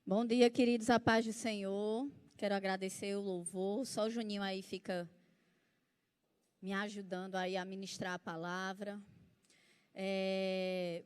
Bom dia, queridos, a paz do Senhor. Quero agradecer o louvor. Só o Juninho aí fica me ajudando aí a ministrar a palavra.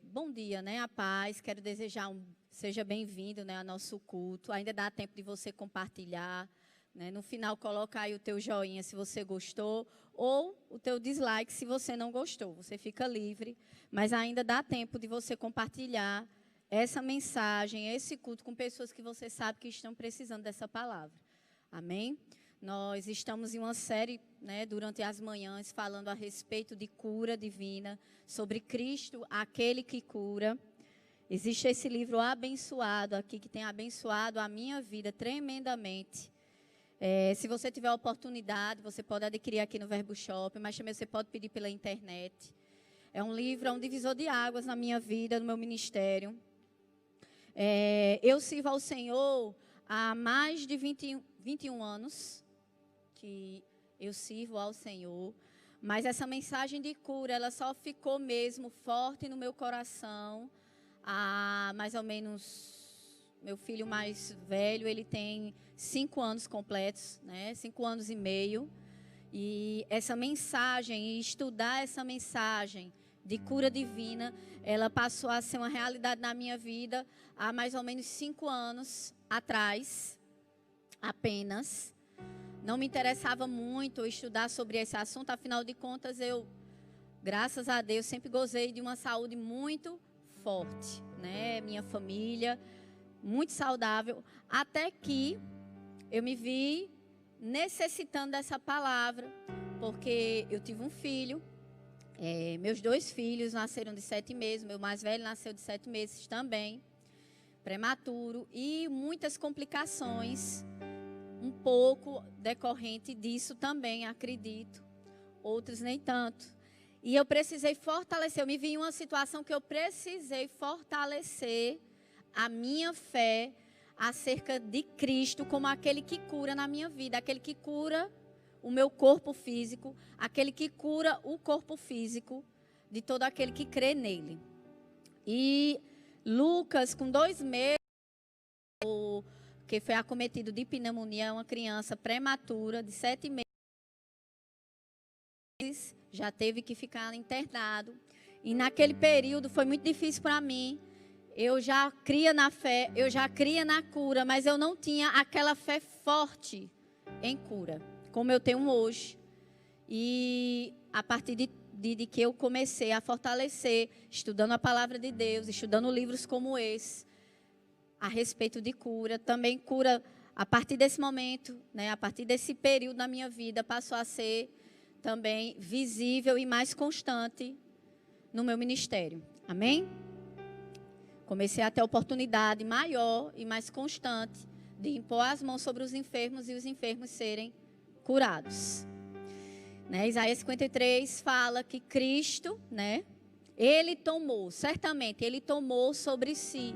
Bom dia, né, a paz. Quero desejar seja bem-vindo, né, ao nosso culto. Ainda dá tempo de você compartilhar, né? No final, coloca aí o teu joinha se você gostou ou o teu dislike se você não gostou. Você fica livre, mas ainda dá tempo de você compartilhar essa mensagem, esse culto com pessoas que você sabe que estão precisando dessa palavra. Amém? Nós estamos em uma série, né, durante as manhãs, falando a respeito de cura divina, sobre Cristo, aquele que cura. Existe esse livro abençoado aqui, que tem abençoado a minha vida tremendamente. Se você tiver a oportunidade, você pode adquirir aqui no Verbo Shop, mas também você pode pedir pela internet. É um livro, é um divisor de águas na minha vida, no meu ministério. Eu sirvo ao Senhor há mais de 21 anos que eu sirvo ao Senhor, mas essa mensagem de cura, ela só ficou mesmo forte no meu coração há mais ou menos, meu filho mais velho, ele tem 5 anos completos, né? 5 anos e meio, e essa mensagem, estudar essa mensagem de cura divina, ela passou a ser uma realidade na minha vida há mais ou menos 5 anos atrás, apenas. Não me interessava muito estudar sobre esse assunto, afinal de contas, eu, graças a Deus, sempre gozei de uma saúde muito forte, né? Minha família, muito saudável, até que eu me vi necessitando dessa palavra, porque eu tive um filho. Meus 2 filhos nasceram de 7 meses, meu mais velho nasceu de 7 meses também, prematuro, e muitas complicações, um pouco decorrente disso também, acredito, outros nem tanto. E eu precisei fortalecer, eu me vi em uma situação que eu precisei fortalecer a minha fé acerca de Cristo como aquele que cura na minha vida, aquele que cura o meu corpo físico, aquele que cura o corpo físico de todo aquele que crê nele. E Lucas, com 2 meses, que foi acometido de pneumonia, uma criança prematura de 7 meses, já teve que ficar internado. E naquele período foi muito difícil para mim. Eu já cria na fé, eu já cria na cura, mas eu não tinha aquela fé forte em cura, como eu tenho hoje. E a partir de que eu comecei a fortalecer, estudando a palavra de Deus, estudando livros como esse, a respeito de cura, também cura, a partir desse momento, né, a partir desse período na minha vida, passou a ser também visível e mais constante no meu ministério. Amém? Comecei a ter oportunidade maior e mais constante de impor as mãos sobre os enfermos e os enfermos serem curados. Né? Isaías 53 fala que Cristo, né, Ele tomou, certamente, Ele tomou sobre si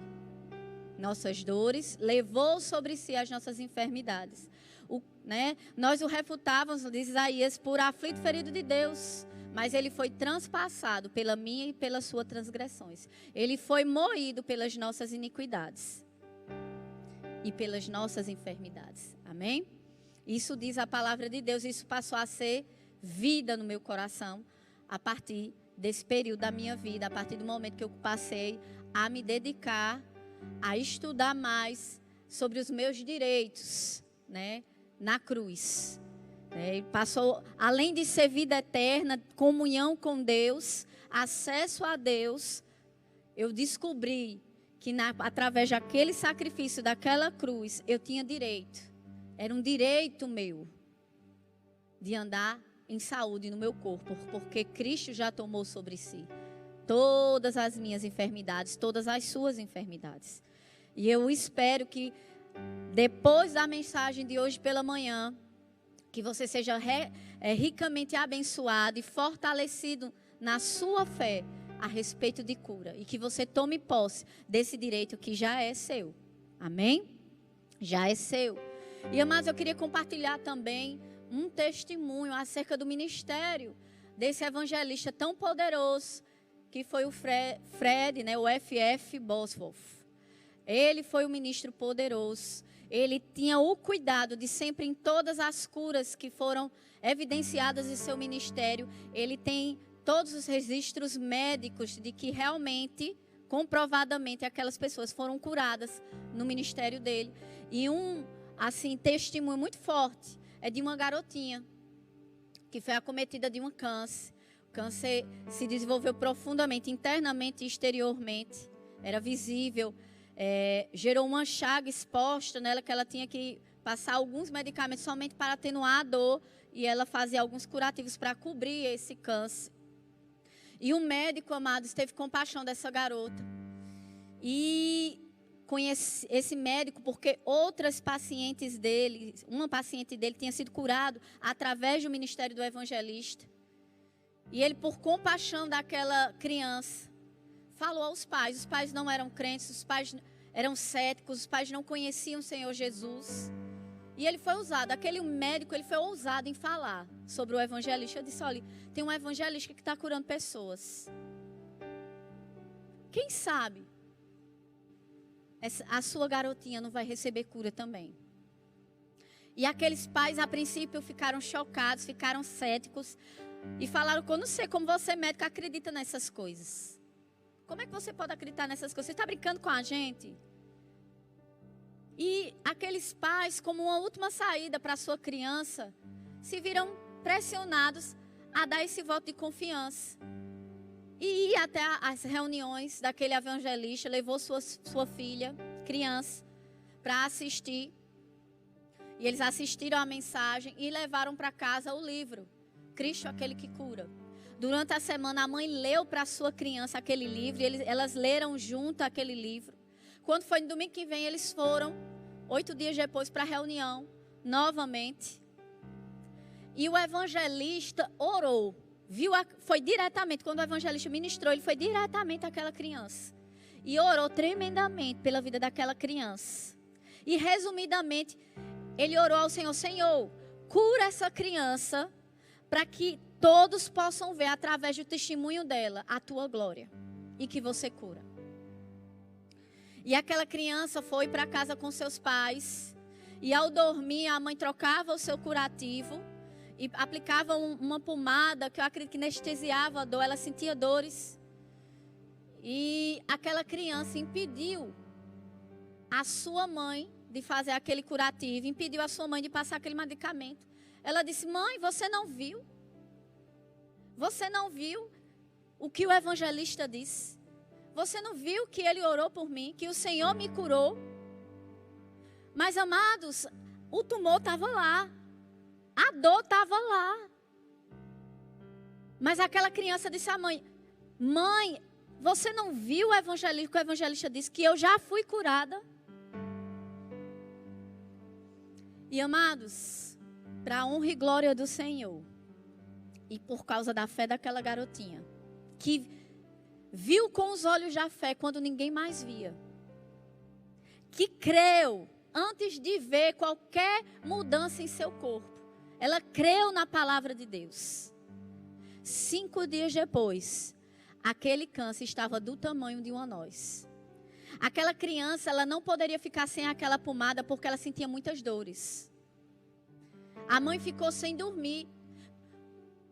nossas dores, levou sobre si as nossas enfermidades. Né, nós o refutávamos, diz Isaías, por aflito ferido de Deus, mas Ele foi transpassado pela minha e pelas suas transgressões. Ele foi moído pelas nossas iniquidades e pelas nossas enfermidades. Amém? Isso diz a palavra de Deus, isso passou a ser vida no meu coração a partir desse período da minha vida, a partir do momento que eu passei a me dedicar a estudar mais sobre os meus direitos, né, na cruz. Passou, além de ser vida eterna, comunhão com Deus, acesso a Deus, eu descobri que através daquele sacrifício, daquela cruz, eu tinha direito. Era um direito meu de andar em saúde no meu corpo, porque Cristo já tomou sobre si todas as minhas enfermidades, todas as suas enfermidades. E eu espero que depois da mensagem de hoje pela manhã, que você seja ricamente abençoado e fortalecido na sua fé a respeito de cura. E que você tome posse desse direito que já é seu. Amém? Já é seu. E, amados, eu queria compartilhar também um testemunho acerca do ministério desse evangelista tão poderoso que foi o Fred, né, o F.F. Bosworth. Ele foi um ministro poderoso. Ele tinha o cuidado de sempre, em todas as curas que foram evidenciadas em seu ministério, ele tem todos os registros médicos de que realmente, comprovadamente, aquelas pessoas foram curadas no ministério dele. E um, assim, testemunho muito forte é de uma garotinha que foi acometida de um câncer. O câncer se desenvolveu profundamente, internamente e exteriormente. Era visível. Gerou uma chaga exposta nela que ela tinha que passar alguns medicamentos somente para atenuar a dor, e ela fazia alguns curativos para cobrir esse câncer. E o médico, amados, teve compaixão dessa garota. E conhece esse médico porque outras pacientes dele, uma paciente dele tinha sido curado através do ministério do evangelista. E ele, por compaixão daquela criança, falou aos pais. Os pais não eram crentes, os pais eram céticos, os pais não conheciam o Senhor Jesus. E ele foi usado, aquele médico, ele foi ousado em falar sobre o evangelista. Eu disse, olha, tem um evangelista que está curando pessoas. Quem sabe a sua garotinha não vai receber cura também. E aqueles pais, a princípio, ficaram chocados, ficaram céticos. E falaram, eu não sei como você, médico, acredita nessas coisas. Como é que você pode acreditar nessas coisas? Você está brincando com a gente? E aqueles pais, como uma última saída para a sua criança, se viram pressionados a dar esse voto de confiança. E ir até as reuniões daquele evangelista, levou sua filha, criança, para assistir. E eles assistiram a mensagem e levaram para casa o livro, Cristo, aquele que cura. Durante a semana, a mãe leu para a sua criança aquele livro, e elas leram junto aquele livro. Quando foi no domingo que vem, eles foram, 8 dias depois, para a reunião, novamente. E o evangelista orou. Foi diretamente, quando o evangelista ministrou, ele foi diretamente àquela criança. E orou tremendamente pela vida daquela criança. E resumidamente, ele orou ao Senhor, Senhor, cura essa criança, para que todos possam ver, através do testemunho dela, a tua glória. E que você cura. E aquela criança foi para casa com seus pais. E ao dormir, a mãe trocava o seu curativo. E aplicava uma pomada que eu acredito que anestesiava a dor. Ela sentia dores. E aquela criança impediu a sua mãe de fazer aquele curativo. Impediu a sua mãe de passar aquele medicamento. Ela disse, mãe, você não viu? Você não viu o que o evangelista disse? Você não viu que ele orou por mim? Que o Senhor me curou? Mas, amados, o tumor estava lá. A dor estava lá. Mas aquela criança disse à mãe, mãe, você não viu o evangelista, que o evangelista disse que eu já fui curada? E, amados, para a honra e glória do Senhor, e por causa da fé daquela garotinha, que viu com os olhos da fé quando ninguém mais via, que creu antes de ver qualquer mudança em seu corpo, ela creu na palavra de Deus. 5 dias depois, aquele câncer estava do tamanho de uma noz. Aquela criança, ela não poderia ficar sem aquela pomada porque ela sentia muitas dores. A mãe ficou sem dormir,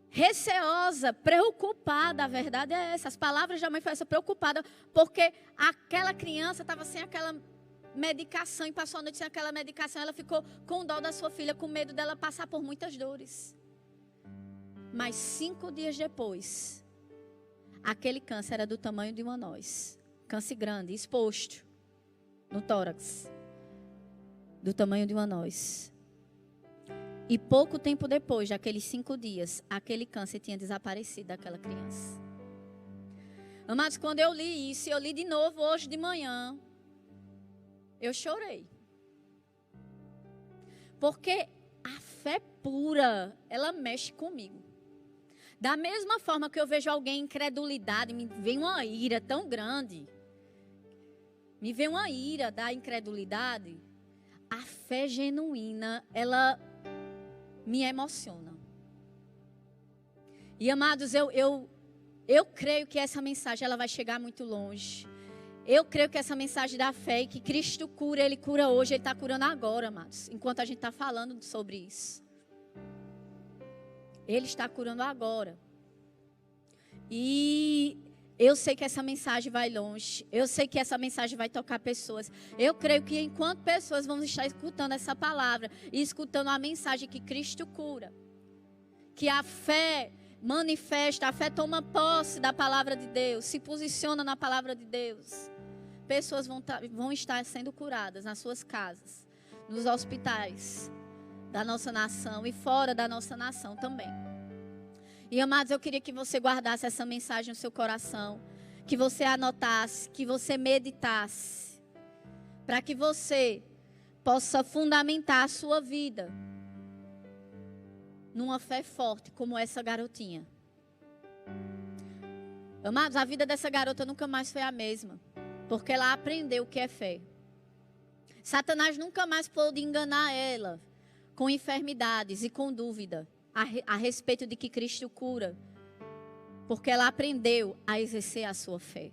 receosa, preocupada. A verdade é essa. As palavras da mãe foram essa, preocupada, porque aquela criança estava sem aquela medicação e passou a noite sem aquela medicação. Ela ficou com dó da sua filha, com medo dela passar por muitas dores. Mas 5 dias depois, aquele câncer era do tamanho de uma noz. Câncer grande, exposto no tórax, do tamanho de uma noz. E pouco tempo depois daqueles 5 dias, aquele câncer tinha desaparecido daquela criança. Amados, quando eu li isso, eu li de novo hoje de manhã, eu chorei. Porque a fé pura, ela mexe comigo. Da mesma forma que eu vejo alguém em incredulidade, me vem uma ira tão grande. Me vem uma ira da incredulidade. A fé genuína, ela me emociona. E, amados, eu creio que essa mensagem ela vai chegar muito longe. Eu creio que essa mensagem da fé e que Cristo cura, Ele cura hoje, Ele está curando agora, amados. Enquanto a gente está falando sobre isso. Ele está curando agora. E eu sei que essa mensagem vai longe. Eu sei que essa mensagem vai tocar pessoas. Eu creio que enquanto pessoas vão estar escutando essa palavra e escutando a mensagem que Cristo cura, que a fé manifesta, a fé toma posse da palavra de Deus, se posiciona na palavra de Deus. Pessoas vão estar sendo curadas nas suas casas, nos hospitais da nossa nação e fora da nossa nação também. E amados, eu queria que você guardasse essa mensagem no seu coração, que você anotasse, que você meditasse, para que você possa fundamentar a sua vida numa fé forte como essa garotinha. Amados, a vida dessa garota nunca mais foi a mesma. Porque ela aprendeu o que é fé. Satanás nunca mais pôde enganar ela com enfermidades e com dúvida a respeito de que Cristo cura. Porque ela aprendeu a exercer a sua fé.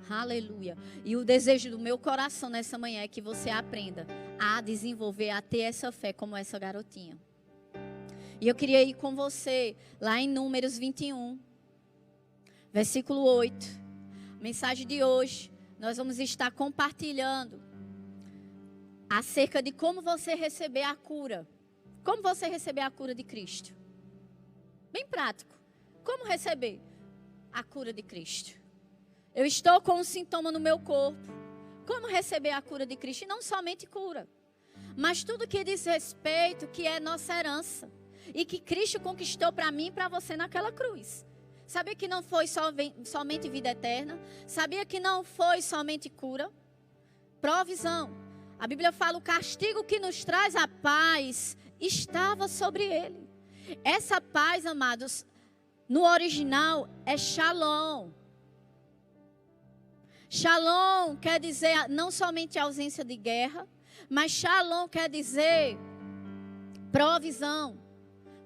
Aleluia. E o desejo do meu coração nessa manhã é que você aprenda a desenvolver, a ter essa fé como essa garotinha. E eu queria ir com você lá em Números 21, versículo 8. Mensagem de hoje, nós vamos estar compartilhando acerca de como você receber a cura. Como você receber a cura de Cristo. Bem prático. Como receber a cura de Cristo? Eu estou com um sintoma no meu corpo. Como receber a cura de Cristo? E não somente cura, mas tudo que diz respeito, que é nossa herança. E que Cristo conquistou para mim e para você naquela cruz. Sabia que não foi somente vida eterna? Sabia que não foi somente cura? Provisão. A Bíblia fala: o castigo que nos traz a paz estava sobre ele. Essa paz, amados, no original é shalom. Shalom quer dizer não somente ausência de guerra, mas shalom quer dizer provisão,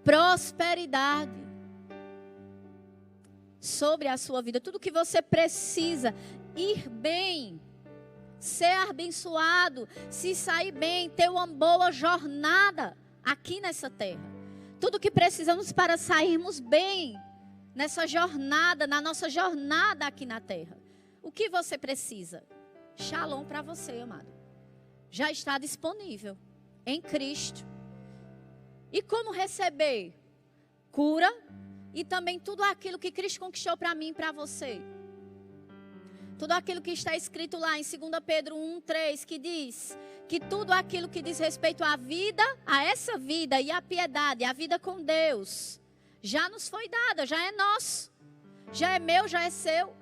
prosperidade sobre a sua vida. Tudo que você precisa, ir bem, ser abençoado, se sair bem, ter uma boa jornada aqui nessa terra. Tudo que precisamos para sairmos bem nessa jornada, na nossa jornada aqui na terra. O que você precisa? Shalom para você, amado. Já está disponível em Cristo. E como receber? Cura. E também tudo aquilo que Cristo conquistou para mim e para você. Tudo aquilo que está escrito lá em 2 Pedro 1:3, que diz que tudo aquilo que diz respeito à vida, a essa vida e à piedade, a vida com Deus, já nos foi dada, já é nosso. Já é meu, já é seu.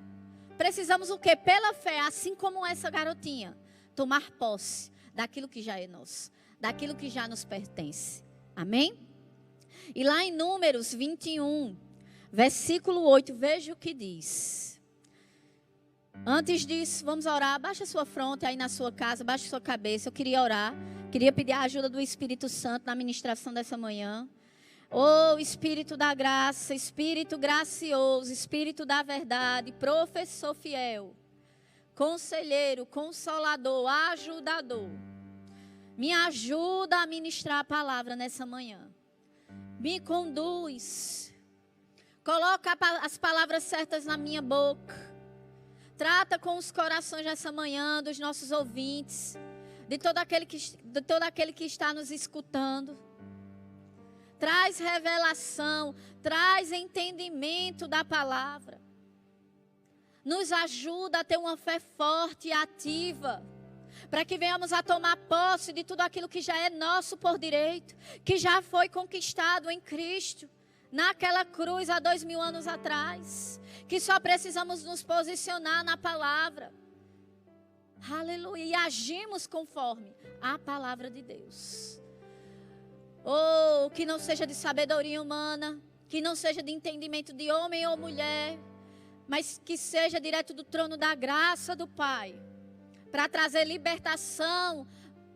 Precisamos o quê? Pela fé, assim como essa garotinha, tomar posse daquilo que já é nosso, daquilo que já nos pertence. Amém? E lá em Números 21, versículo 8, veja o que diz. Antes disso, vamos orar. Baixa sua fronte aí na sua casa, baixa sua cabeça. Eu queria orar, queria pedir a ajuda do Espírito Santo na ministração dessa manhã. Oh, Espírito da graça, Espírito gracioso, Espírito da verdade, professor fiel, conselheiro, consolador, ajudador. Me ajuda a ministrar a palavra nessa manhã. Me conduz. Coloca as palavras certas na minha boca. Trata com os corações nessa manhã dos nossos ouvintes, de todo aquele que está nos escutando. Traz revelação, traz entendimento da palavra. Nos ajuda a ter uma fé forte e ativa, para que venhamos a tomar posse de tudo aquilo que já é nosso por direito, que já foi conquistado em Cristo, naquela cruz há 2000 anos atrás, que só precisamos nos posicionar na palavra. Aleluia. E agimos conforme a palavra de Deus. Oh, que não seja de sabedoria humana, que não seja de entendimento de homem ou mulher, mas que seja direto do trono da graça do Pai, para trazer libertação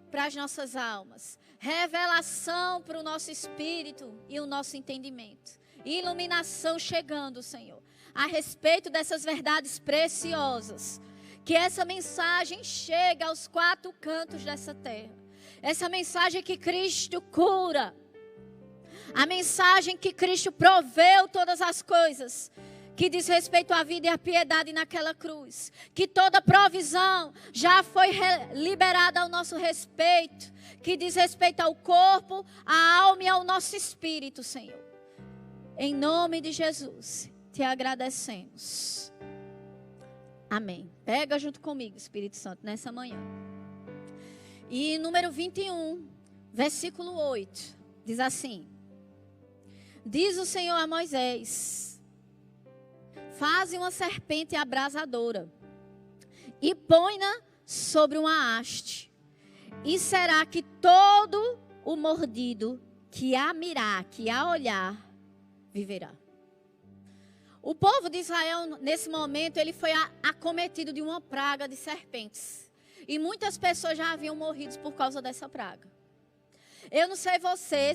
para as nossas almas, revelação para o nosso espírito e o nosso entendimento, iluminação chegando, Senhor, a respeito dessas verdades preciosas Que essa mensagem chegue aos 4 cantos dessa terra. Essa mensagem que Cristo cura. A mensagem que Cristo proveu todas as coisas que diz respeito à vida e à piedade naquela cruz. Que toda provisão já foi liberada ao nosso respeito. Que diz respeito ao corpo, à alma e ao nosso espírito, Senhor. Em nome de Jesus, te agradecemos. Amém. Pega junto comigo, Espírito Santo, nessa manhã. E número 21, versículo 8, diz assim: diz o Senhor a Moisés: faze uma serpente abrasadora e põe-na sobre uma haste, e será que todo o mordido que a mirar, que a olhar, viverá. O povo de Israel, nesse momento, ele foi acometido de uma praga de serpentes. E muitas pessoas já haviam morrido por causa dessa praga. Eu não sei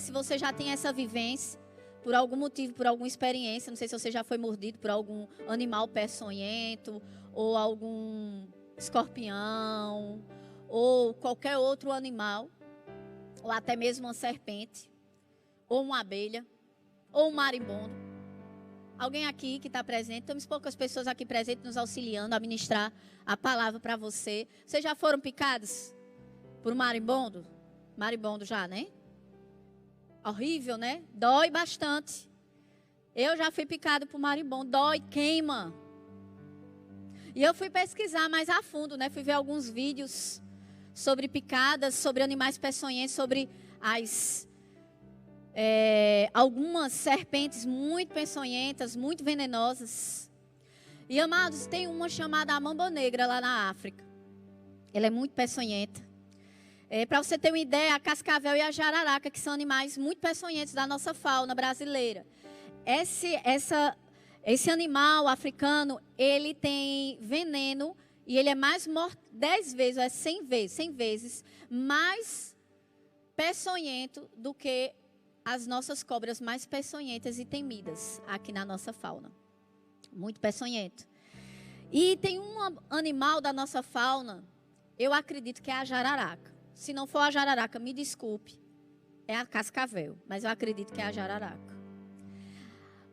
se você já tem essa vivência, por algum motivo, por alguma experiência. Não sei se você já foi mordido por algum animal peçonhento, ou algum escorpião, ou qualquer outro animal, ou até mesmo uma serpente, ou uma abelha, ou um marimbondo. Alguém aqui que está presente, temos poucas pessoas aqui presentes nos auxiliando a ministrar a palavra para você. Vocês já foram picados por um marimbondo? Marimbondo já, né? Horrível, né? Dói bastante. Eu já fui picado por marimbondo. Dói, queima. E eu fui pesquisar mais a fundo, né? Fui ver alguns vídeos sobre picadas, sobre animais peçonhentos, sobre algumas serpentes muito peçonhentas, muito venenosas. E, amados, tem uma chamada a mamba negra lá na África. Ela é muito peçonhenta. Para você ter uma ideia, a cascavel e a jararaca, que são animais muito peçonhentos da nossa fauna brasileira. Esse animal africano, ele tem veneno e ele é mais 10 vezes, ou 100 vezes mais peçonhento do que as nossas cobras mais peçonhentas e temidas aqui na nossa fauna. Muito peçonhento. E tem um animal da nossa fauna, eu acredito que é a jararaca. Se não for a jararaca, me desculpe, é a cascavel, mas eu acredito que é a jararaca.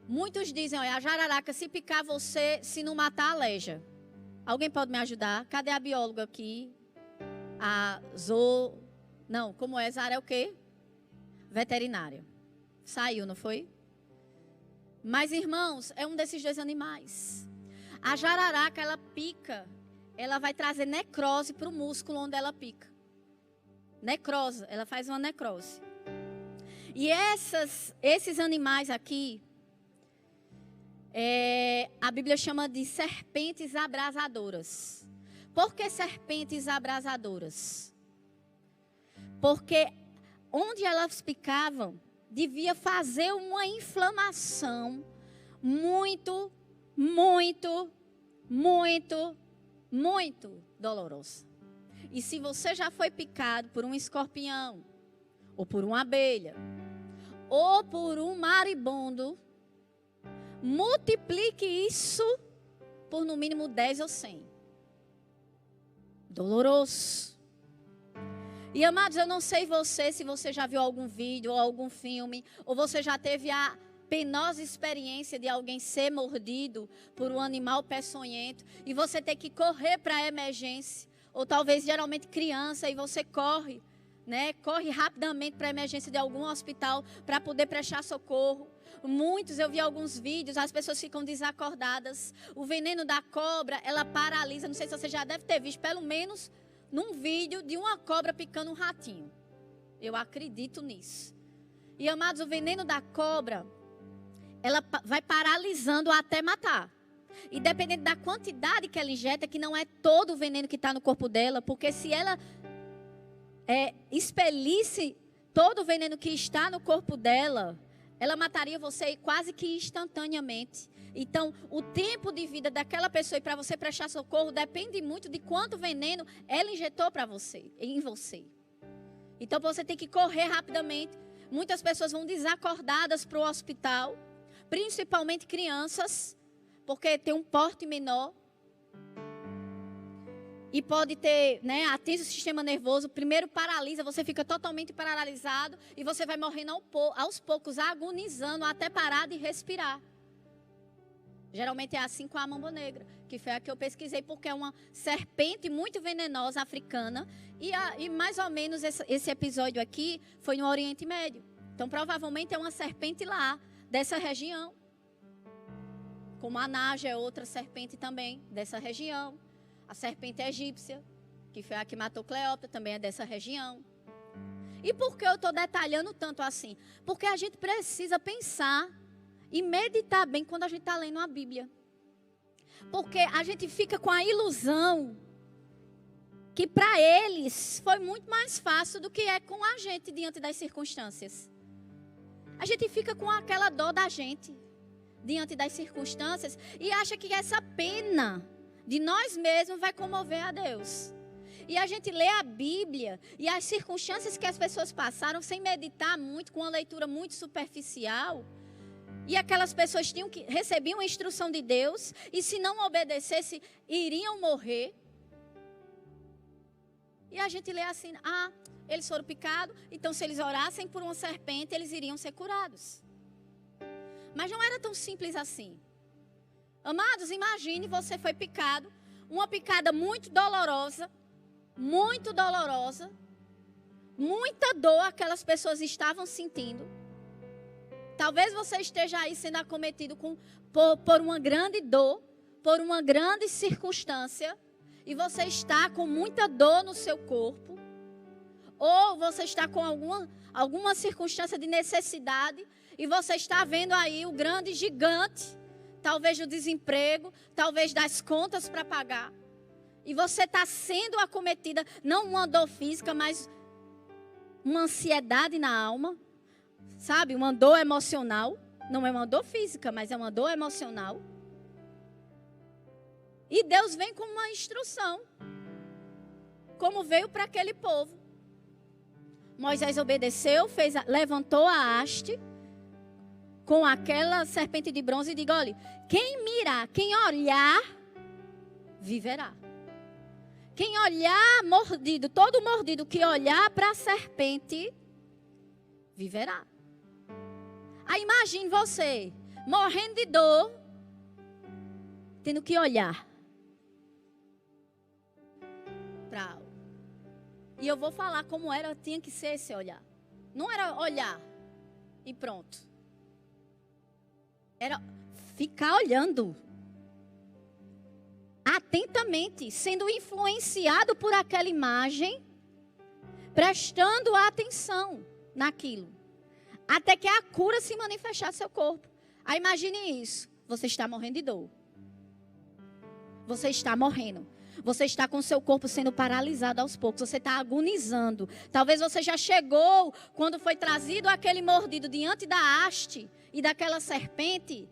Muitos dizem, olha, a jararaca, se picar você, se não matar, aleja. Alguém pode me ajudar? Cadê a bióloga aqui? Não, como é? Zara é o quê? Veterinária. Saiu, não foi? Mas, irmãos, é um desses 2 animais. A jararaca, ela pica, ela vai trazer necrose para o músculo onde ela pica. Necrose, ela faz uma necrose. E esses animais aqui, a Bíblia chama de serpentes abrasadoras. Por que serpentes abrasadoras? Porque onde elas picavam, devia fazer uma inflamação muito, muito, muito, muito dolorosa. E se você já foi picado por um escorpião, ou por uma abelha, ou por um marimbondo, multiplique isso por no mínimo 10 ou 100. Doloroso. E, amados, eu não sei se você já viu algum vídeo ou algum filme, ou você já teve a penosa experiência de alguém ser mordido por um animal peçonhento e você ter que correr para a emergência, ou talvez geralmente criança, e você corre, né? Corre rapidamente para a emergência de algum hospital para poder prestar socorro. Eu vi alguns vídeos, as pessoas ficam desacordadas. O veneno da cobra, ela paralisa. Não sei se você já deve ter visto, pelo menos num vídeo de uma cobra picando um ratinho. Eu acredito nisso. E, amados, o veneno da cobra, ela vai paralisando até matar. E dependendo da quantidade que ela injeta, que não é todo o veneno que está no corpo dela, porque se ela expelisse todo o veneno que está no corpo dela, ela mataria você quase que instantaneamente. Então, o tempo de vida daquela pessoa e para você prestar socorro depende muito de quanto veneno ela injetou em você. Então, você tem que correr rapidamente. Muitas pessoas vão desacordadas para o hospital, principalmente crianças, porque tem um porte menor. e pode ter, né, atinge o sistema nervoso, primeiro paralisa, você fica totalmente paralisado e você vai morrendo aos poucos, agonizando até parar de respirar. Geralmente é assim com a mamba negra, que foi a que eu pesquisei, porque é uma serpente muito venenosa africana e mais ou menos esse episódio aqui foi no Oriente Médio. Então provavelmente é uma serpente lá, dessa região. Como a Naja é outra serpente também dessa região. A serpente egípcia, que foi a que matou Cleópatra, também é dessa região. E por que eu estou detalhando tanto assim? Porque a gente precisa pensar e meditar bem quando a gente está lendo a Bíblia. Porque a gente fica com a ilusão que para eles foi muito mais fácil do que é com a gente diante das circunstâncias. A gente fica com aquela dor da gente diante das circunstâncias e acha que essa pena de nós mesmos vai comover a Deus. E a gente lê a Bíblia e as circunstâncias que as pessoas passaram sem meditar muito, com uma leitura muito superficial. E aquelas pessoas recebiam a instrução de Deus e se não obedecesse, iriam morrer. E a gente lê assim, eles foram picados, então se eles orassem por uma serpente, eles iriam ser curados. Mas não era tão simples assim. Amados, imagine você foi picado, uma picada muito dolorosa, muita dor aquelas pessoas estavam sentindo. Talvez você esteja aí sendo acometido por uma grande dor, por uma grande circunstância, e você está com muita dor no seu corpo, ou você está com alguma circunstância de necessidade, e você está vendo aí o grande gigante, talvez do desemprego, talvez das contas para pagar. E você está sendo acometida, não uma dor física, mas uma ansiedade na alma. Sabe, uma dor emocional. Não é uma dor física, mas é uma dor emocional. E Deus vem com uma instrução. Como veio para aquele povo. Moisés obedeceu, levantou a haste com aquela serpente de bronze e diga, olha, quem mirar, quem olhar, viverá. Quem olhar mordido, todo mordido que olhar para a serpente, viverá. Aí imagine você, morrendo de dor, tendo que olhar para algo. E eu vou falar como tinha que ser esse olhar. Não era olhar e pronto. Era ficar olhando atentamente, sendo influenciado por aquela imagem, prestando atenção naquilo, até que a cura se manifestar no seu corpo. Aí imagine isso, você está morrendo de dor, você está morrendo, você está com o seu corpo sendo paralisado aos poucos, você está agonizando. Talvez você já chegou, quando foi trazido aquele mordido diante da haste e daquela serpente,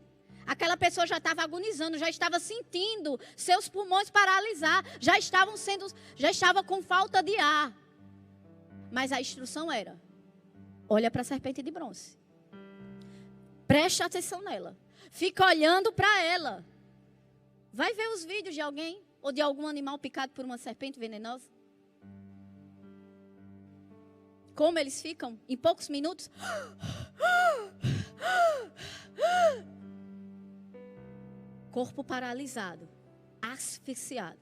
aquela pessoa já estava agonizando, já estava sentindo seus pulmões paralisar, já estava com falta de ar. Mas a instrução era, olha para a serpente de bronze. Preste atenção nela. Fica olhando para ela. Vai ver os vídeos de alguém ou de algum animal picado por uma serpente venenosa. Como eles ficam em poucos minutos. Corpo paralisado, asfixiado.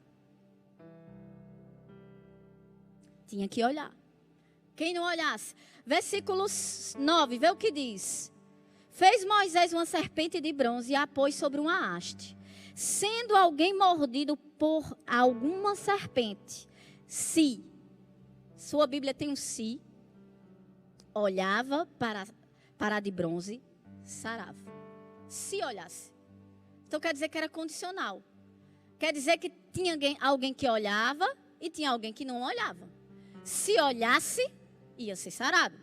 Tinha que olhar. Quem não olhasse? Versículo 9, vê o que diz. Fez Moisés uma serpente de bronze e a pôs sobre uma haste. Sendo alguém mordido por alguma serpente, se, sua Bíblia tem um se, olhava para a de bronze, sarava. Se olhasse. Então quer dizer que era condicional. Quer dizer que tinha alguém que olhava e tinha alguém que não olhava. Se olhasse, ia ser sarado.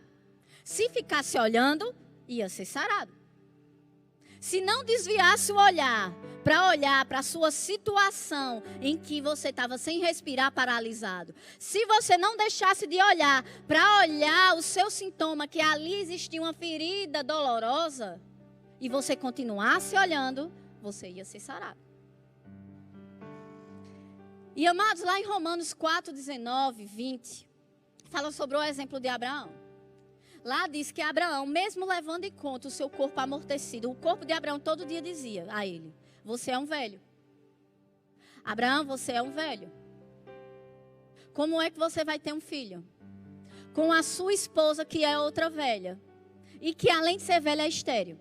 Se ficasse olhando, ia ser sarado. Se não desviasse o olhar para a sua situação em que você estava sem respirar, paralisado. Se você não deixasse de olhar para olhar o seu sintoma, que ali existia uma ferida dolorosa, e você continuasse olhando, você ia ser sarado. E amados, lá em Romanos 4, 19, 20, fala sobre o exemplo de Abraão. Lá diz que Abraão, mesmo levando em conta o seu corpo amortecido, o corpo de Abraão todo dia dizia a ele: você é um velho. Abraão, você é um velho. Como é que você vai ter um filho? Com a sua esposa, que é outra velha. E que além de ser velha, é estéril.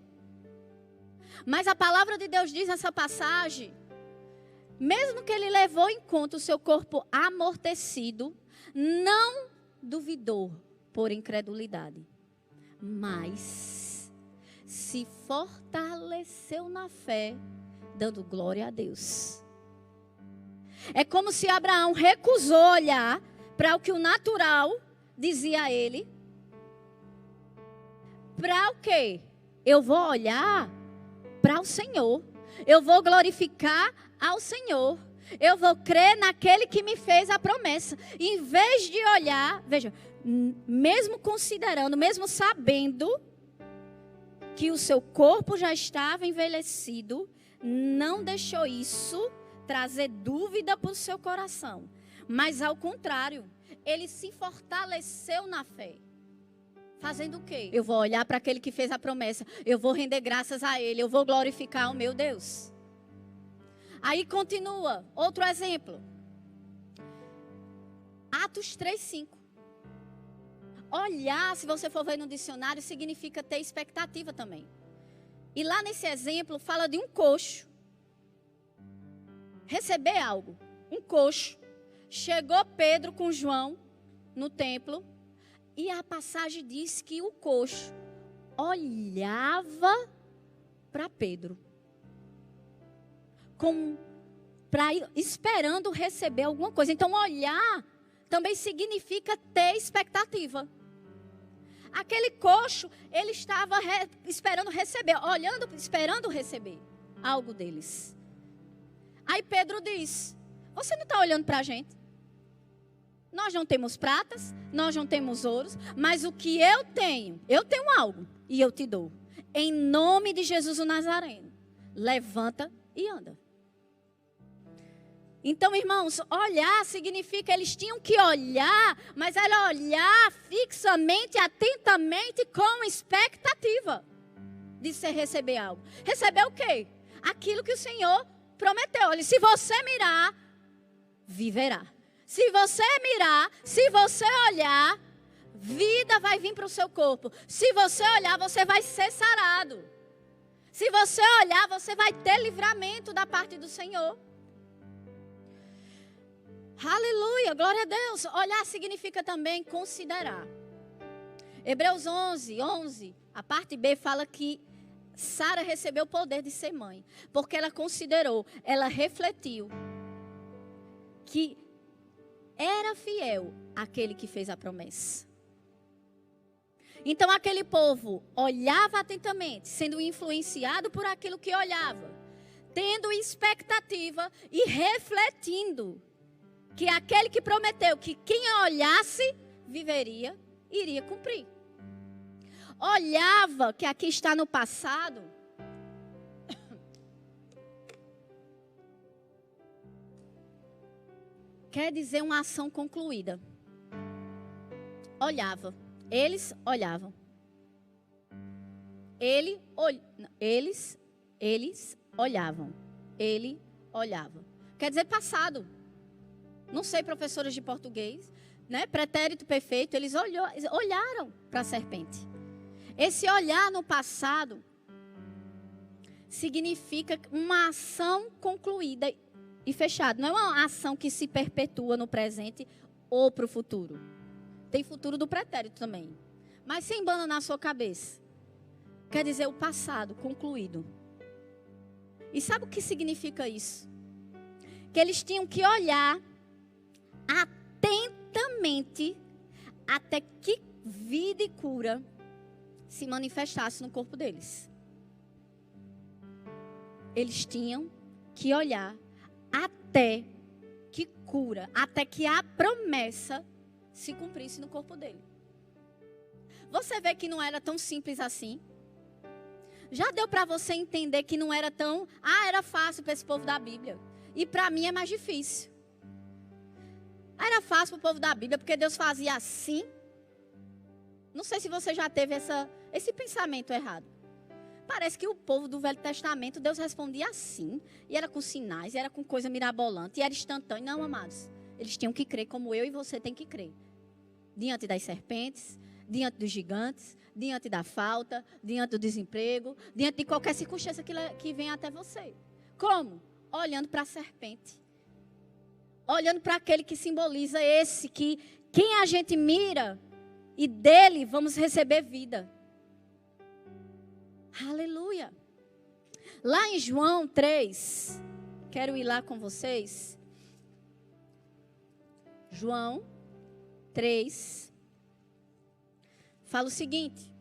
Mas a palavra de Deus diz nessa passagem, mesmo que ele levou em conta o seu corpo amortecido, não duvidou por incredulidade, mas se fortaleceu na fé, dando glória a Deus. É como se Abraão recusou olhar para o que o natural dizia a ele. Para o quê? Eu vou olhar para o Senhor. Eu vou glorificar ao Senhor. Eu vou crer naquele que me fez a promessa. Em vez de olhar, veja, mesmo considerando, mesmo sabendo que o seu corpo já estava envelhecido, não deixou isso trazer dúvida para o seu coração. Mas ao contrário, ele se fortaleceu na fé. Fazendo o quê? Eu vou olhar para aquele que fez a promessa. Eu vou render graças a ele. Eu vou glorificar o meu Deus. Aí continua. Outro exemplo. Atos 3:5. Olhar, se você for ver no dicionário, significa ter expectativa também. E lá nesse exemplo fala de um coxo. Receber algo. Um coxo. Chegou Pedro com João no templo. E a passagem diz que o coxo olhava para Pedro. Esperando receber alguma coisa. Então, olhar também significa ter expectativa. Aquele coxo, ele estava esperando receber, esperando receber algo deles. Aí Pedro diz: você não está olhando para a gente? Nós não temos pratas, nós não temos ouros, mas o que eu tenho algo e eu te dou. Em nome de Jesus o Nazareno, levanta e anda. Então, irmãos, olhar significa eles tinham que olhar, mas era olhar fixamente, atentamente, com expectativa de receber algo. Receber o quê? Aquilo que o Senhor prometeu. Olha, se você mirar, viverá. Se você mirar, se você olhar, vida vai vir para o seu corpo. Se você olhar, você vai ser sarado. Se você olhar, você vai ter livramento da parte do Senhor. Aleluia, glória a Deus. Olhar significa também considerar. Hebreus 11, a parte B fala que Sara recebeu o poder de ser mãe. Porque ela considerou, ela refletiu que era fiel aquele que fez a promessa. Então aquele povo olhava atentamente, sendo influenciado por aquilo que olhava, tendo expectativa e refletindo que aquele que prometeu que quem olhasse viveria, iria cumprir. Olhava, que aqui está no passado, quer dizer uma ação concluída. Olhava. Eles olhavam. Eles olhavam. Ele olhava. Quer dizer passado. Não sei, professoras de português, né? Pretérito perfeito, eles olharam para a serpente. Esse olhar no passado significa uma ação concluída e fechado. Não é uma ação que se perpetua no presente ou para o futuro. Tem futuro do pretérito também. Mas sem banda na sua cabeça. Quer dizer o passado concluído. E sabe o que significa isso? Que eles tinham que olhar atentamente até que vida e cura se manifestasse no corpo deles. Eles tinham que olhar até que cura, até que a promessa se cumprisse no corpo dele. Você vê que não era tão simples assim? Já deu para você entender que não era tão... era fácil para esse povo da Bíblia. E para mim é mais difícil. Era fácil para o povo da Bíblia, porque Deus fazia assim. Não sei se você já teve esse pensamento errado. Parece que o povo do Velho Testamento, Deus respondia assim. E era com sinais, era com coisa mirabolante, e era instantâneo. Não, amados. Eles tinham que crer como eu e você tem que crer. Diante das serpentes, diante dos gigantes, diante da falta, diante do desemprego, diante de qualquer circunstância que venha até você. Como? Olhando para a serpente. Olhando para aquele que simboliza esse, que quem a gente mira e dele vamos receber vida. Aleluia. Lá em João 3, quero ir lá com vocês. João 3, fala o seguinte: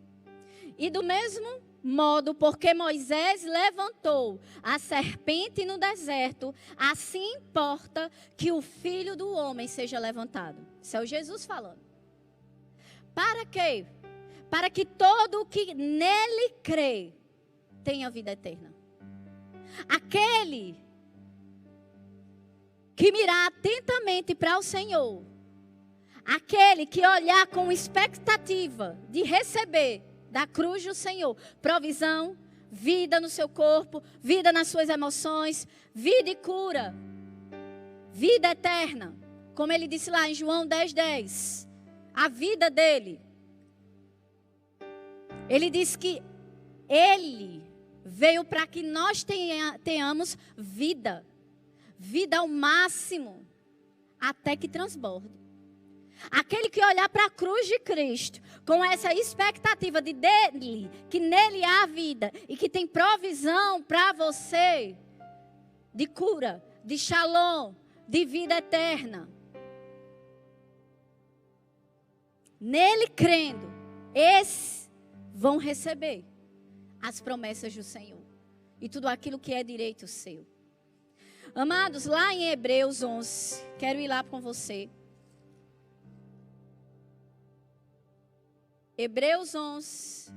e do mesmo modo, porque Moisés levantou a serpente no deserto, assim importa que o Filho do Homem seja levantado. Isso é o Jesus falando. Para quê? Para que todo o que nele crê tenha vida eterna. Aquele que mirar atentamente para o Senhor, aquele que olhar com expectativa de receber da cruz do Senhor provisão, vida no seu corpo, vida nas suas emoções, vida e cura, vida eterna, como ele disse lá em João 10:10, a vida dele. Ele disse que ele veio para que nós tenhamos vida. Vida ao máximo, até que transborde. Aquele que olhar para a cruz de Cristo, com essa expectativa que nele há vida, e que tem provisão para você, de cura, de shalom, de vida eterna. Nele crendo, esses vão receber as promessas do Senhor. E tudo aquilo que é direito seu. Amados, lá em Hebreus 11, quero ir lá com você. Hebreus 11,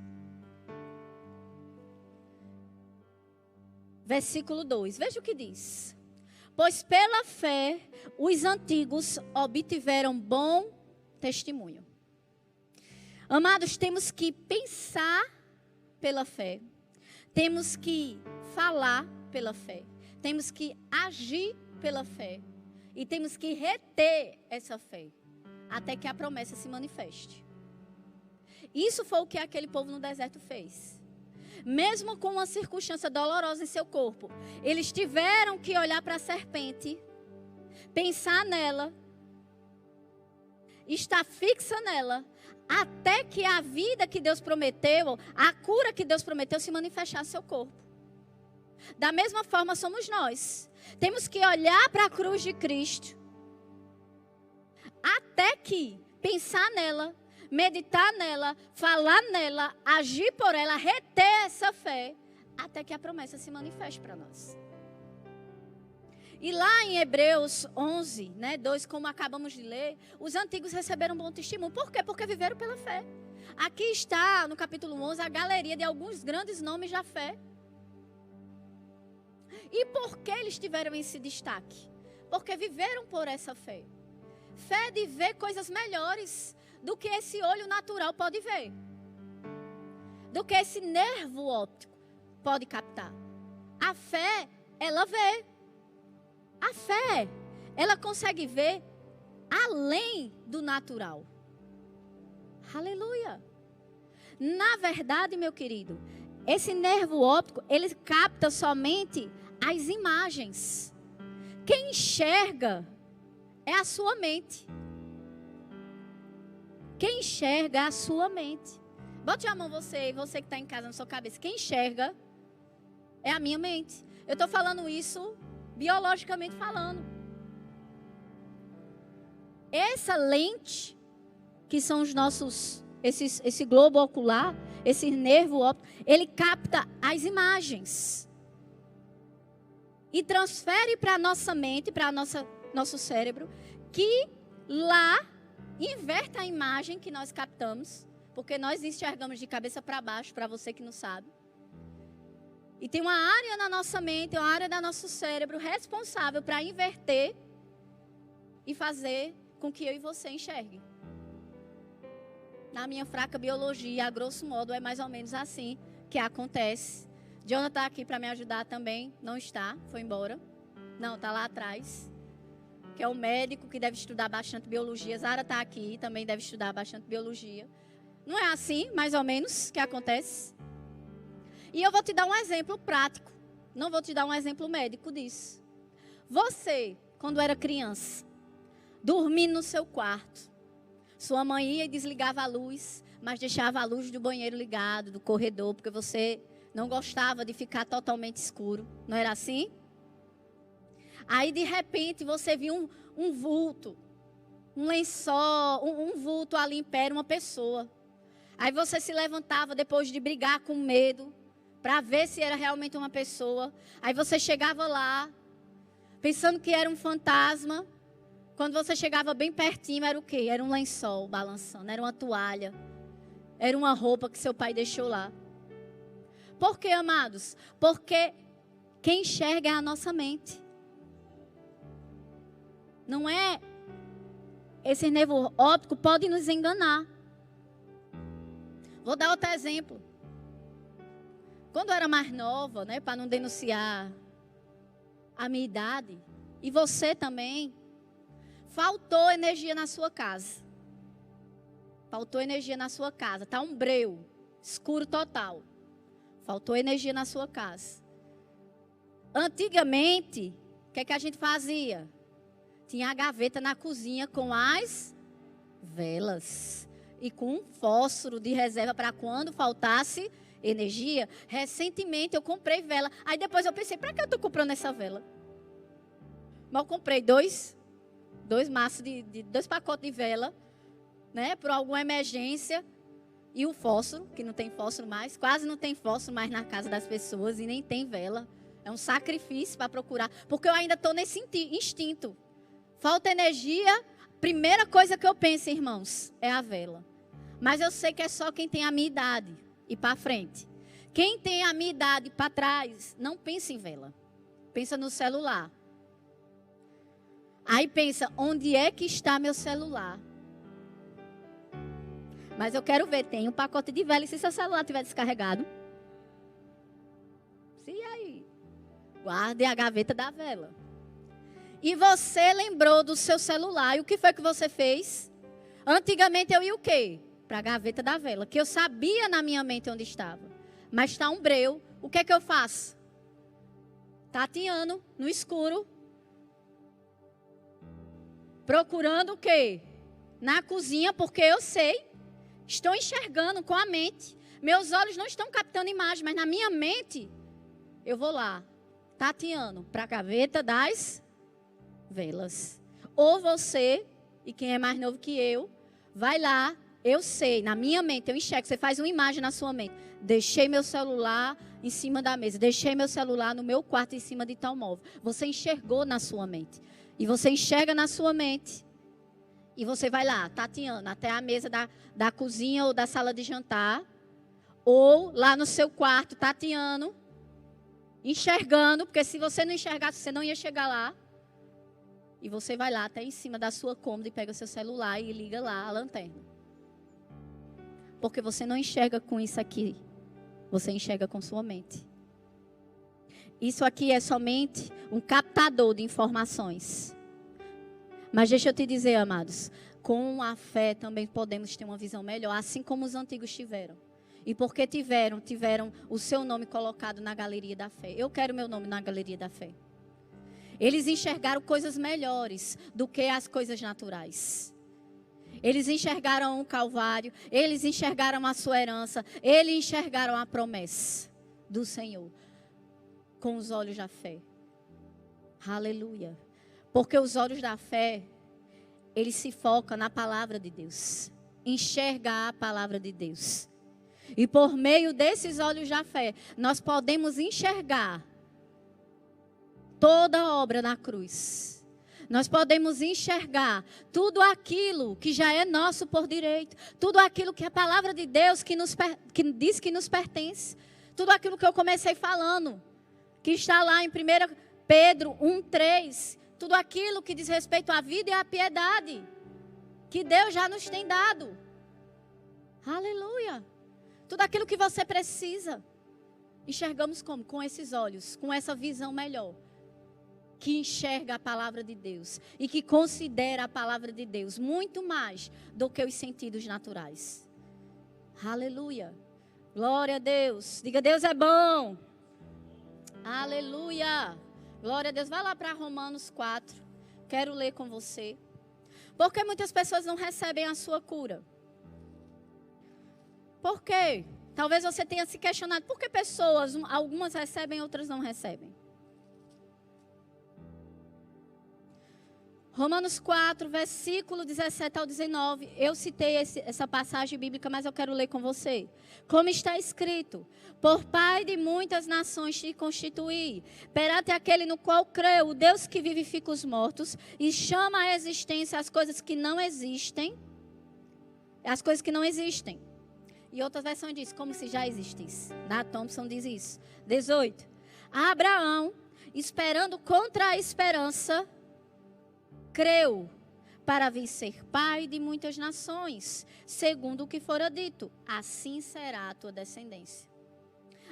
versículo 2. Veja o que diz. Pois pela fé os antigos obtiveram bom testemunho. Amados, temos que pensar pela fé. Temos que falar pela fé. Temos que agir pela fé. E temos que reter essa fé. Até que a promessa se manifeste. Isso foi o que aquele povo no deserto fez. Mesmo com uma circunstância dolorosa em seu corpo, eles tiveram que olhar para a serpente, pensar nela, estar fixa nela, até que a vida que Deus prometeu, a cura que Deus prometeu se manifestasse em seu corpo. Da mesma forma somos nós. Temos que olhar para a cruz de Cristo, até que pensar nela, meditar nela, falar nela, agir por ela, reter essa fé, até que a promessa se manifeste para nós. E lá em Hebreus 11, 2, como acabamos de ler, os antigos receberam bom testemunho. Por quê? Porque viveram pela fé. Aqui está, no capítulo 11, a galeria de alguns grandes nomes da fé. E por que eles tiveram esse destaque? Porque viveram por essa fé. Fé de ver coisas melhores do que esse olho natural pode ver. Do que esse nervo óptico pode captar. A fé, ela vê. A fé, ela consegue ver além do natural. Aleluia. Na verdade, meu querido, esse nervo óptico, ele capta somente as imagens. Quem enxerga é a sua mente. Quem enxerga é a sua mente. Bote a mão você que está em casa na sua cabeça. Quem enxerga é a minha mente. Eu estou falando isso biologicamente falando. Essa lente, que são os nossos, esse globo ocular, esse nervo óptico, ele capta as imagens e transfere para a nossa mente, para nosso cérebro, que lá inverte a imagem que nós captamos, porque nós enxergamos de cabeça para baixo, para você que não sabe. E tem uma área na nossa mente, uma área do nosso cérebro responsável para inverter e fazer com que eu e você enxergue. Na minha fraca biologia, a grosso modo, é mais ou menos assim que acontece. Jonathan está aqui para me ajudar também. Não está, foi embora. Não, está lá atrás. Que é o médico que deve estudar bastante biologia. Zara está aqui, também deve estudar bastante biologia. Não é assim, mais ou menos, que acontece? E eu vou te dar um exemplo prático. Não vou te dar um exemplo médico disso. Você, quando era criança, dormindo no seu quarto, sua mãe ia e desligava a luz, mas deixava a luz do banheiro ligado, do corredor, porque você não gostava de ficar totalmente escuro. Não era assim? Aí, de repente, você viu um vulto, um lençol, um vulto ali em pé, uma pessoa. Aí você se levantava depois de brigar com medo, para ver se era realmente uma pessoa. Aí você chegava lá, pensando que era um fantasma. Quando você chegava bem pertinho, era o quê? Era um lençol balançando, era uma toalha, era uma roupa que seu pai deixou lá. Por quê, amados? Porque quem enxerga é a nossa mente. Não é? Esse nervo óptico pode nos enganar. Vou dar outro exemplo. Quando eu era mais nova, né, para não denunciar a minha idade, e você também, faltou energia na sua casa. Faltou energia na sua casa. Está um breu, escuro total. Faltou energia na sua casa. Antigamente, o que é que a gente fazia? Tinha a gaveta na cozinha com as velas. E com um fósforo de reserva para quando faltasse energia. Recentemente eu comprei vela. Aí depois eu pensei, para que eu estou comprando essa vela? Mas eu comprei dois maços dois pacotes de vela, né? Por alguma emergência. E o fósforo, que não tem fósforo mais. Quase não tem fósforo mais na casa das pessoas e nem tem vela. É um sacrifício para procurar. Porque eu ainda estou nesse instinto. Falta energia. Primeira coisa que eu penso, irmãos, é a vela. Mas eu sei que é só quem tem a minha idade e para frente. Quem tem a minha idade para trás, não pensa em vela. Pensa no celular. Aí pensa, onde é que está meu celular? Mas eu quero ver, tem um pacote de vela. E se seu celular estiver descarregado? E aí? Guarde a gaveta da vela. E você lembrou do seu celular. E o que foi que você fez? Antigamente eu ia o quê? Para a gaveta da vela. Que eu sabia na minha mente onde estava. Mas está um breu. O que é que eu faço? Tateando no escuro. Procurando o quê? Na cozinha, porque eu sei. Estou enxergando com a mente. Meus olhos não estão captando imagem, mas na minha mente, eu vou lá, tateando para a gaveta das velas. Ou você, e quem é mais novo que eu, vai lá, eu sei, na minha mente, eu enxergo. Você faz uma imagem na sua mente. Deixei meu celular em cima da mesa. Deixei meu celular no meu quarto em cima de tal móvel. Você enxergou na sua mente. E você enxerga na sua mente. E você vai lá, tateando, até a mesa da cozinha ou da sala de jantar. Ou lá no seu quarto, tateando. Enxergando, porque se você não enxergasse, você não ia chegar lá. E você vai lá até em cima da sua cômoda e pega o seu celular e liga lá a lanterna. Porque você não enxerga com isso aqui. Você enxerga com sua mente. Isso aqui é somente um captador de informações. Mas deixa eu te dizer, amados, com a fé também podemos ter uma visão melhor, assim como os antigos tiveram. E porque tiveram o seu nome colocado na galeria da fé. Eu quero meu nome na galeria da fé. Eles enxergaram coisas melhores do que as coisas naturais. Eles enxergaram o Calvário, eles enxergaram a sua herança, eles enxergaram a promessa do Senhor com os olhos da fé. Aleluia. Porque os olhos da fé, eles se focam na palavra de Deus. Enxerga a palavra de Deus. E por meio desses olhos da fé, nós podemos enxergar toda a obra na cruz. Nós podemos enxergar tudo aquilo que já é nosso por direito. Tudo aquilo que a palavra de Deus que diz que nos pertence. Tudo aquilo que eu comecei falando. Que está lá em 1 Pedro 1:3. Tudo aquilo que diz respeito à vida e à piedade. que Deus já nos tem dado. Aleluia. Tudo aquilo que você precisa. Enxergamos como? Com esses olhos, com essa visão melhor. Que enxerga a palavra de Deus e que considera a palavra de Deus muito mais do que os sentidos naturais. Aleluia. Glória a Deus. Diga, Deus é bom. Aleluia. Glória a Deus. Vai lá para Romanos 4. Quero ler com você. Porque muitas pessoas não recebem a sua cura. Por quê? Talvez você tenha se questionado. Por que pessoas, algumas recebem, outras não recebem? Romanos 4, versículo 17 ao 19. Eu citei essa passagem bíblica, mas eu quero ler com você. Como está escrito: por pai de muitas nações te constituí, perante aquele no qual creu, o Deus que vivifica os mortos e chama à existência as coisas que não existem. As coisas que não existem. E outras versões diz, como se já existisse. Na Thompson diz isso. 18. Abraão, esperando contra a esperança, creu para vir ser pai de muitas nações, segundo o que fora dito, assim será a tua descendência.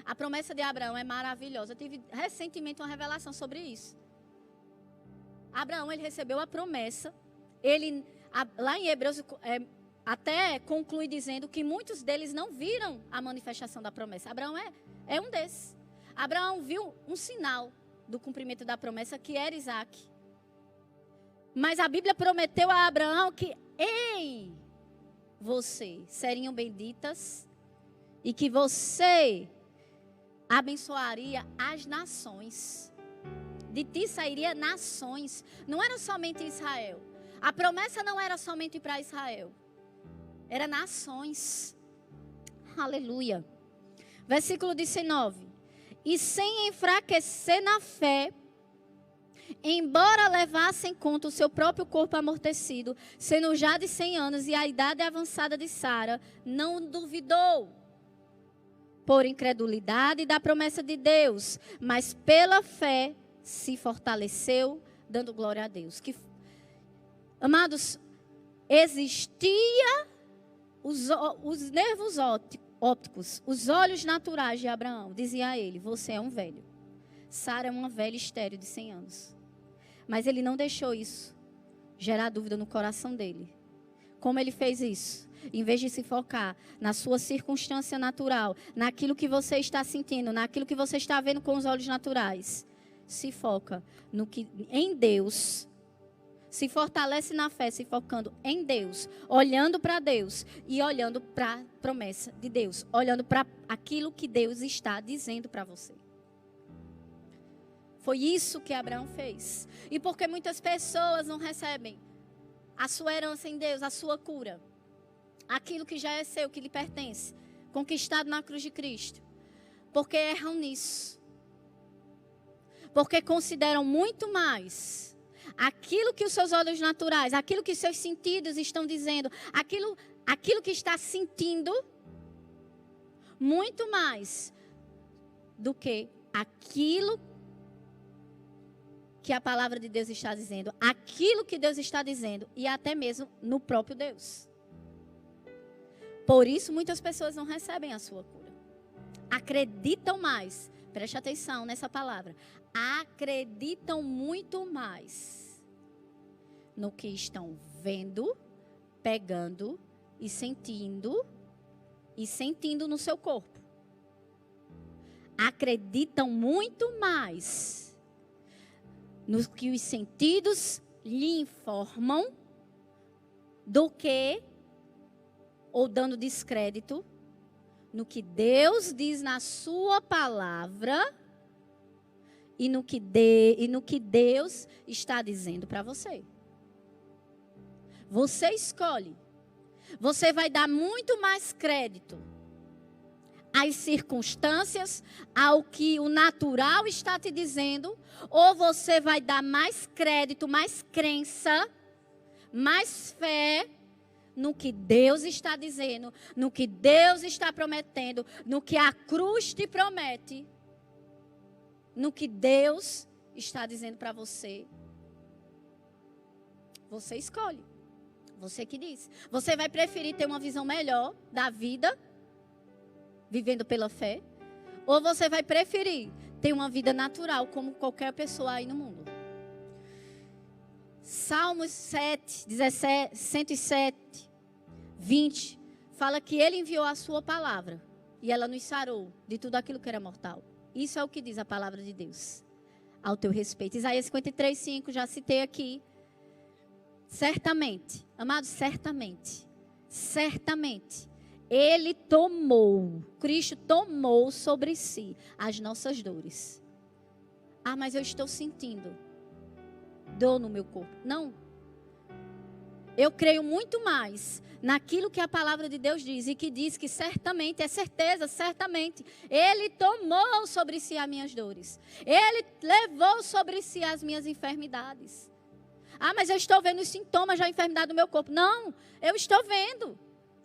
A promessa de Abraão é maravilhosa. Eu tive recentemente uma revelação sobre isso. Abraão, ele recebeu a promessa. Lá em Hebreus, até conclui dizendo que muitos deles não viram a manifestação da promessa. Abraão é um desses. Abraão viu um sinal do cumprimento da promessa, que era Isaac. Mas a Bíblia prometeu a Abraão que em você seriam benditas e que você abençoaria as nações. De ti sairia nações. Não era somente Israel. A promessa não era somente para Israel. Era nações. Aleluia. Versículo 19. E sem enfraquecer na fé, embora levasse em conta o seu próprio corpo amortecido, sendo já de 100 anos e a idade avançada de Sara, não duvidou por incredulidade da promessa de Deus, mas pela fé se fortaleceu, dando glória a Deus. Amados, existia os nervos ópticos, os olhos naturais de Abraão. Dizia a ele, você é um velho. Sara é uma velha estéril de 100 anos. Mas ele não deixou isso gerar dúvida no coração dele. Como ele fez isso? Em vez de se focar na sua circunstância natural, naquilo que você está sentindo, naquilo que você está vendo com os olhos naturais, se foca em Deus. Se fortalece na fé, se focando em Deus, olhando para Deus e olhando para a promessa de Deus, olhando para aquilo que Deus está dizendo para você. Foi isso que Abraão fez. E porque muitas pessoas não recebem a sua herança em Deus, a sua cura, aquilo que já é seu, que lhe pertence, conquistado na cruz de Cristo, porque erram nisso. Porque consideram muito mais aquilo que os seus olhos naturais, aquilo que os seus sentidos estão dizendo, aquilo que está sentindo, muito mais do que aquilo que a palavra de Deus está dizendo, aquilo que Deus está dizendo e até mesmo no próprio Deus. Por isso muitas pessoas não recebem a sua cura. Acreditam mais, preste atenção nessa palavra, acreditam muito mais no que estão vendo, pegando e sentindo no seu corpo. Acreditam muito mais no que os sentidos lhe informam do que, ou dando descrédito, no que Deus diz na sua palavra e no que Deus está dizendo para você. Você escolhe. Você vai dar muito mais crédito às circunstâncias, ao que o natural está te dizendo, ou você vai dar mais crédito, mais crença, mais fé no que Deus está dizendo, no que Deus está prometendo, no que a cruz te promete, no que Deus está dizendo para você. Você escolhe. Você que diz. Você vai preferir ter uma visão melhor da vida, vivendo pela fé? Ou você vai preferir ter uma vida natural, como qualquer pessoa aí no mundo? Salmos 7, 17, 107, 20, fala que ele enviou a sua palavra e ela nos sarou de tudo aquilo que era mortal. Isso é o que diz a palavra de Deus ao teu respeito. Isaías 53, 5, já citei aqui. Certamente, amados, certamente, Ele tomou, Cristo tomou sobre si as nossas dores. Ah, mas eu estou sentindo dor no meu corpo. Não. Eu creio muito mais naquilo que a palavra de Deus diz e que diz que certamente, é certeza, certamente, Ele tomou sobre si as minhas dores. Ele levou sobre si as minhas enfermidades. Ah, mas eu estou vendo os sintomas da enfermidade do meu corpo. Não, eu estou vendo.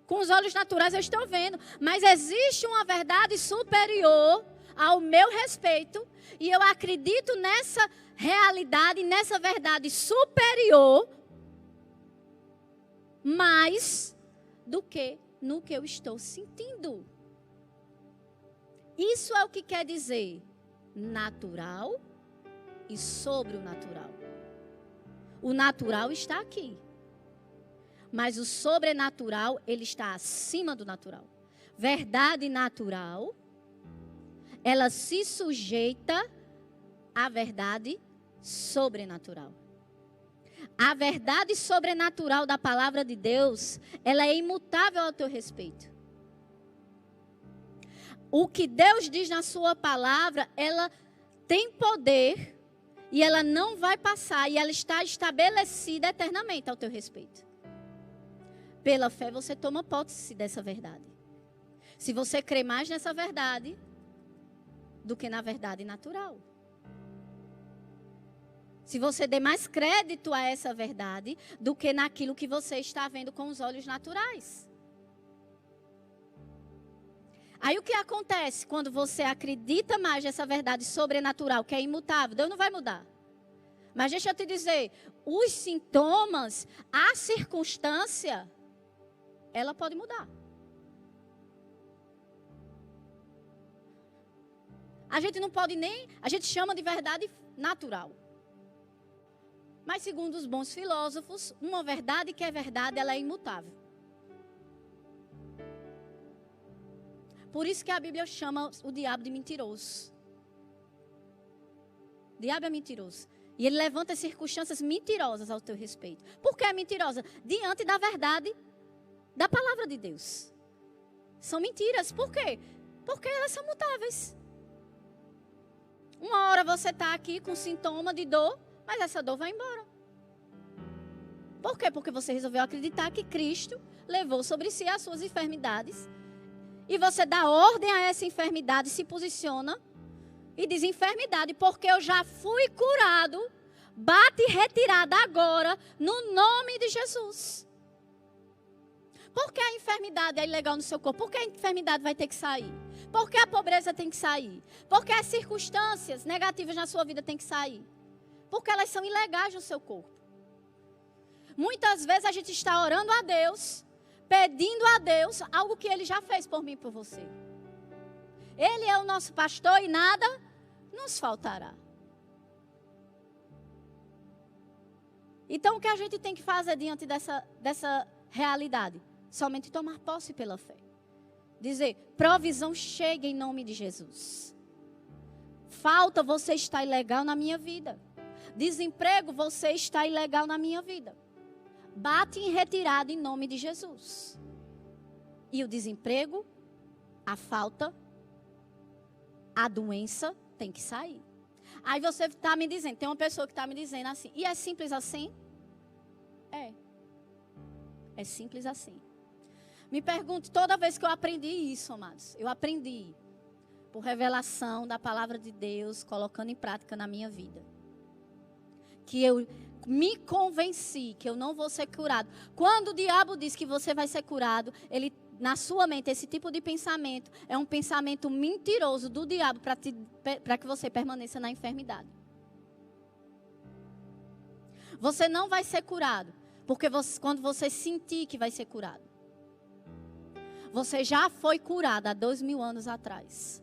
Com os olhos naturais eu estou vendo. Mas existe uma verdade superior ao meu respeito. E eu acredito nessa realidade, nessa verdade superior, mais do que no que eu estou sentindo. Isso é o que quer dizer natural e sobre o natural. O natural está aqui. Mas o sobrenatural, ele está acima do natural. Verdade natural, ela se sujeita à verdade sobrenatural. A verdade sobrenatural da palavra de Deus, ela é imutável ao teu respeito. O que Deus diz na sua palavra, ela tem poder e ela não vai passar e ela está estabelecida eternamente ao teu respeito. Pela fé você toma posse dessa verdade. Se você crê mais nessa verdade do que na verdade natural. Se você der mais crédito a essa verdade do que naquilo que você está vendo com os olhos naturais. Aí o que acontece quando você acredita mais nessa verdade sobrenatural, que é imutável? Deus não vai mudar. Mas deixa eu te dizer, os sintomas, a circunstância, ela pode mudar. A gente não pode nem, a gente chama de verdade natural. Mas segundo os bons filósofos, uma verdade que é verdade, ela é imutável. Por isso que a Bíblia chama o diabo de mentiroso. O diabo é mentiroso. E ele levanta circunstâncias mentirosas ao teu respeito. Por que é mentirosa? Diante da verdade da palavra de Deus. São mentiras. Por quê? Porque elas são mutáveis. Uma hora você está aqui com sintoma de dor, mas essa dor vai embora. Por quê? Porque você resolveu acreditar que Cristo levou sobre si as suas enfermidades. E você dá ordem a essa enfermidade, se posiciona e diz: enfermidade, porque eu já fui curado, bate retirada agora, no nome de Jesus. Por que a enfermidade é ilegal no seu corpo? Por que a enfermidade vai ter que sair? Por que a pobreza tem que sair? Por que as circunstâncias negativas na sua vida têm que sair? Porque elas são ilegais no seu corpo. Muitas vezes a gente está orando a Deus, pedindo a Deus algo que Ele já fez por mim e por você. Ele é o nosso pastor e nada nos faltará. Então o que a gente tem que fazer diante dessa realidade? Somente tomar posse pela fé. Dizer: provisão chega em nome de Jesus. Falta, você está ilegal na minha vida. Desemprego, você está ilegal na minha vida. Bate em retirada em nome de Jesus. E o desemprego, a falta, a doença tem que sair. Aí você está me dizendo, tem uma pessoa que está me dizendo assim: e é simples assim? É. É simples assim. Me pergunto, toda vez que eu aprendi isso, amados, eu aprendi por revelação da palavra de Deus, colocando em prática na minha vida. Que eu me convenci que eu não vou ser curado. Quando o diabo diz que você vai ser curado, ele, na sua mente, esse tipo de pensamento é um pensamento mentiroso do diabo para que você permaneça na enfermidade. Você não vai ser curado. Porque quando você sentir que vai ser curado. Você já foi curado há 2000 anos atrás.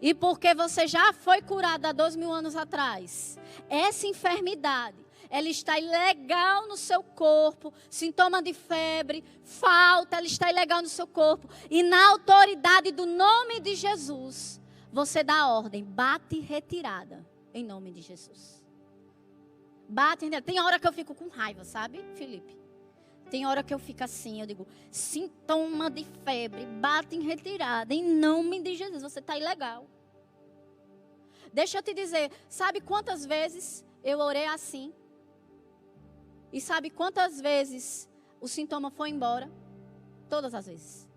E porque você já foi curado há 2000 anos atrás, essa enfermidade, ela está ilegal no seu corpo, sintoma de febre, falta, ela está ilegal no seu corpo. E na autoridade do nome de Jesus, você dá a ordem, bate retirada, em nome de Jesus. Bate retirada. Tem hora que eu fico com raiva, sabe, Felipe? Tem hora que eu fico assim, eu digo, sintoma de febre, bate em retirada, em nome de Jesus, você está ilegal. Deixa eu te dizer, sabe quantas vezes eu orei assim? E sabe quantas vezes o sintoma foi embora? Todas as vezes.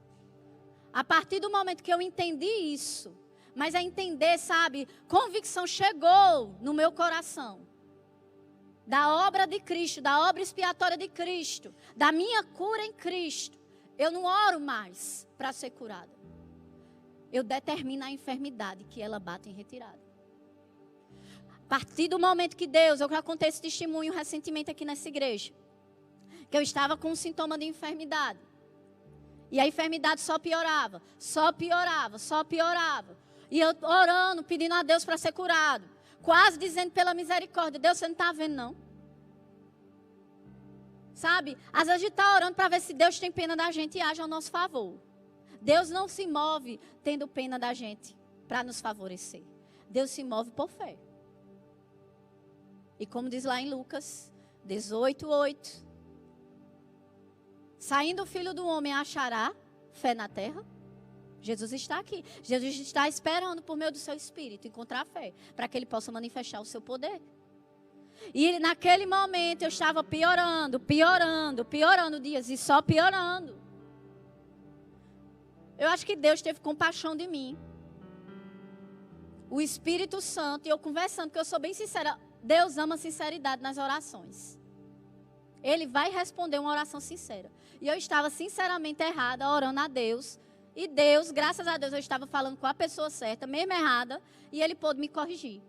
A partir do momento que eu entendi isso, mas a entender, sabe, convicção chegou no meu coração. Da obra de Cristo, da obra expiatória de Cristo, da minha cura em Cristo. Eu não oro mais para ser curada. Eu determino a enfermidade que ela bate em retirada. A partir do momento que Deus, eu já contei esse testemunho recentemente aqui nessa igreja, que eu estava com um sintoma de enfermidade. E a enfermidade só piorava, só piorava, só piorava. E eu orando, pedindo a Deus para ser curado. Quase dizendo pela misericórdia, Deus, você não está vendo não? Sabe? Às vezes a gente está orando para ver se Deus tem pena da gente e age ao nosso favor. Deus não se move tendo pena da gente para nos favorecer. Deus se move por fé. E como diz lá em Lucas 18:8, saindo o Filho do Homem achará fé na terra? Jesus está aqui. Jesus está esperando por meio do seu Espírito encontrar fé, para que ele possa manifestar o seu poder. E naquele momento eu estava piorando dias e só piorando. Eu acho que Deus teve compaixão de mim. O Espírito Santo, e eu conversando, porque eu sou bem sincera, Deus ama sinceridade nas orações. Ele vai responder uma oração sincera. E eu estava sinceramente errada, orando a Deus. E Deus, graças a Deus, eu estava falando com a pessoa certa, mesmo errada, e Ele pôde me corrigir.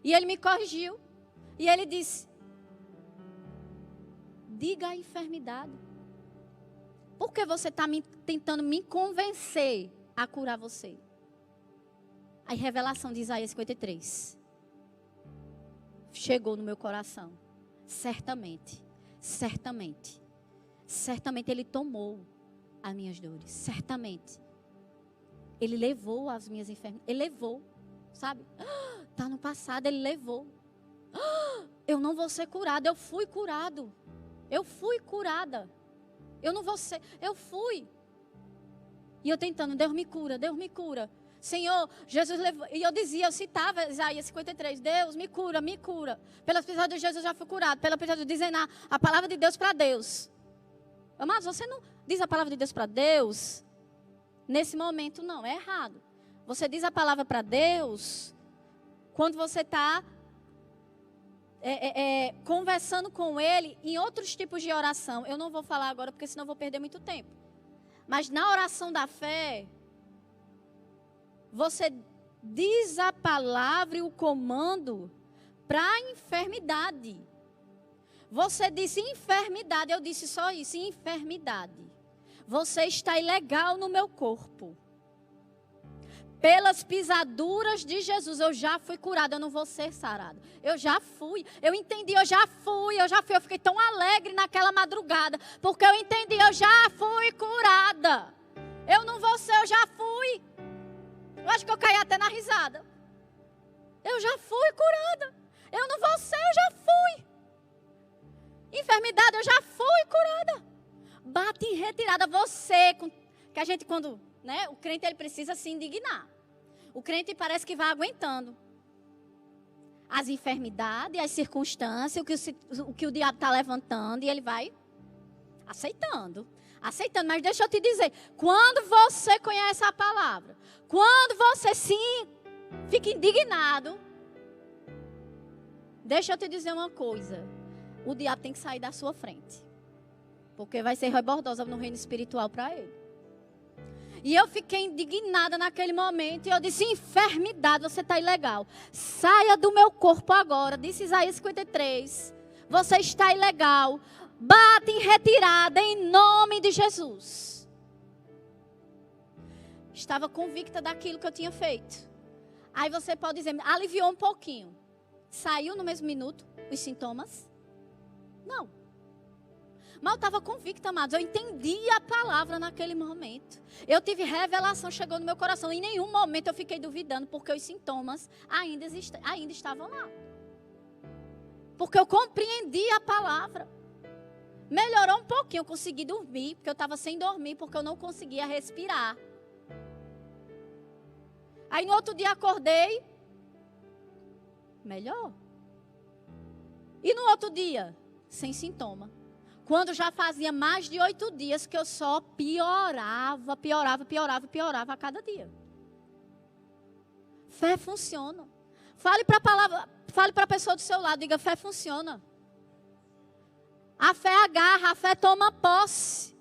E Ele me corrigiu, e Ele disse, diga a enfermidade. Por que você está tentando me convencer a curar você? A revelação de Isaías 53 chegou no meu coração. Certamente, certamente, certamente Ele tomou as minhas dores, certamente. Ele levou as minhas enfermidades. Ele levou, sabe? Está no passado, Ele levou. Eu não vou ser curada, eu fui curado. Eu fui curada. Eu não vou ser, eu fui. E eu tentando, Deus me cura, Deus me cura. Senhor, Jesus levou. E eu dizia, eu citava Isaías 53, Deus me cura, me cura. Pelas pisadas de Jesus eu já fui curado. Pela pisada dizendo a palavra de Deus para Deus. Amados, você não diz a palavra de Deus para Deus nesse momento, não, é errado. Você diz a palavra para Deus quando você está conversando com Ele em outros tipos de oração. Eu não vou falar agora, porque senão eu vou perder muito tempo. Mas na oração da fé, você diz a palavra e o comando para a enfermidade. Você disse enfermidade, eu disse só isso, enfermidade. Você está ilegal no meu corpo. Pelas pisaduras de Jesus, eu já fui curada, eu não vou ser sarada. Eu já fui, eu entendi, eu já fui. Eu fiquei tão alegre naquela madrugada, porque eu entendi, eu já fui curada. Eu não vou ser, eu já fui. Eu acho que eu caí até na risada. Eu já fui curada. Eu não vou ser, eu já fui. Enfermidade, eu já fui curada. Bate em retirada. Você, que a gente quando, né, o crente ele precisa se indignar. O crente parece que vai aguentando as enfermidades, as circunstâncias, o que o diabo está levantando, e ele vai aceitando. Mas deixa eu te dizer, quando você conhece a palavra, quando você fica indignado, deixa eu te dizer uma coisa. O diabo tem que sair da sua frente. Porque vai ser rebordosa no reino espiritual para ele. E eu fiquei indignada naquele momento. E eu disse, enfermidade, você está ilegal. Saia do meu corpo agora. Disse Isaías 53. Você está ilegal. Bata em retirada em nome de Jesus. Estava convicta daquilo que eu tinha feito. Aí você pode dizer, aliviou um pouquinho. Saiu no mesmo minuto os sintomas? Não. Mas eu estava convicta, amados. Eu entendi a palavra naquele momento. Eu tive revelação, chegou no meu coração. Em nenhum momento eu fiquei duvidando, porque os sintomas ainda estavam lá. Porque eu compreendi a palavra. Melhorou um pouquinho, eu consegui dormir, porque eu estava sem dormir, porque eu não conseguia respirar. Aí no outro dia acordei, melhor. E no outro dia, sem sintoma. Quando já fazia mais de 8 dias que eu só piorava a cada dia. Fé funciona. Fale para a pessoa do seu lado, diga, fé funciona. A fé agarra, a fé toma posse.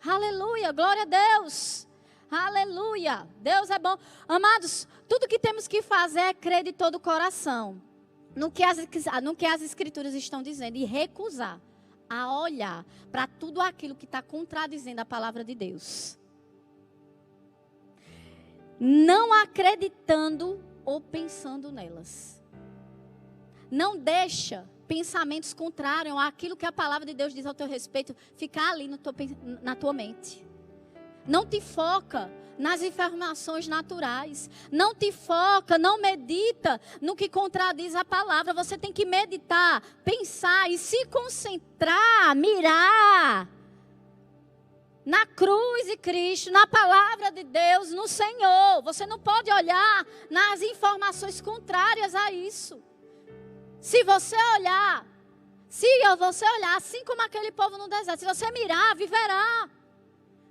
Aleluia, glória a Deus. Aleluia, Deus é bom. Amados, tudo que temos que fazer é crer de todo o coração. No que as escrituras estão dizendo e recusar a olhar para tudo aquilo que está contradizendo a palavra de Deus. Não acreditando ou pensando nelas. Não deixa pensamentos contrários àquilo que a palavra de Deus diz ao teu respeito ficar ali na tua mente. Não te foca nas informações naturais. Não te foca, não medita no que contradiz a palavra. Você tem que meditar, pensar e se concentrar, mirar na cruz de Cristo, na palavra de Deus, no Senhor. Você não pode olhar nas informações contrárias a isso. Se você olhar assim como aquele povo no deserto, se você mirar, viverá.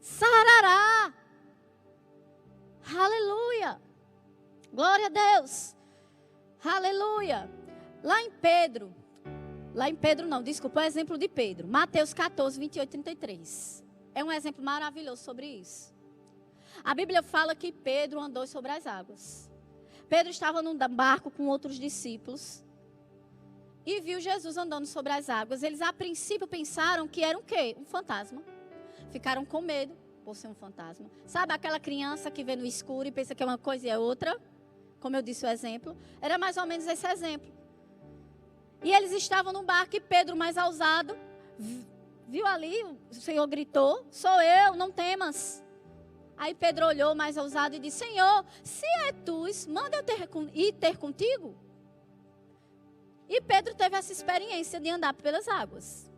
Sarará. Aleluia. Glória a Deus. Aleluia. O exemplo de Pedro. Mateus 14, 28 e 33. É um exemplo maravilhoso sobre isso. A Bíblia fala que Pedro andou sobre as águas. Pedro estava num barco com outros discípulos e viu Jesus andando sobre as águas. Eles a princípio pensaram que era um quê? Um fantasma. Ficaram com medo por ser um fantasma. Sabe aquela criança que vê no escuro e pensa que é uma coisa e é outra? Como eu disse o exemplo. Era mais ou menos esse exemplo. E eles estavam no barco e Pedro, mais ousado, viu ali, o Senhor gritou, sou eu, não temas. Aí Pedro olhou mais ousado e disse, Senhor, se é tu, manda eu ir ter contigo. E Pedro teve essa experiência de andar pelas águas.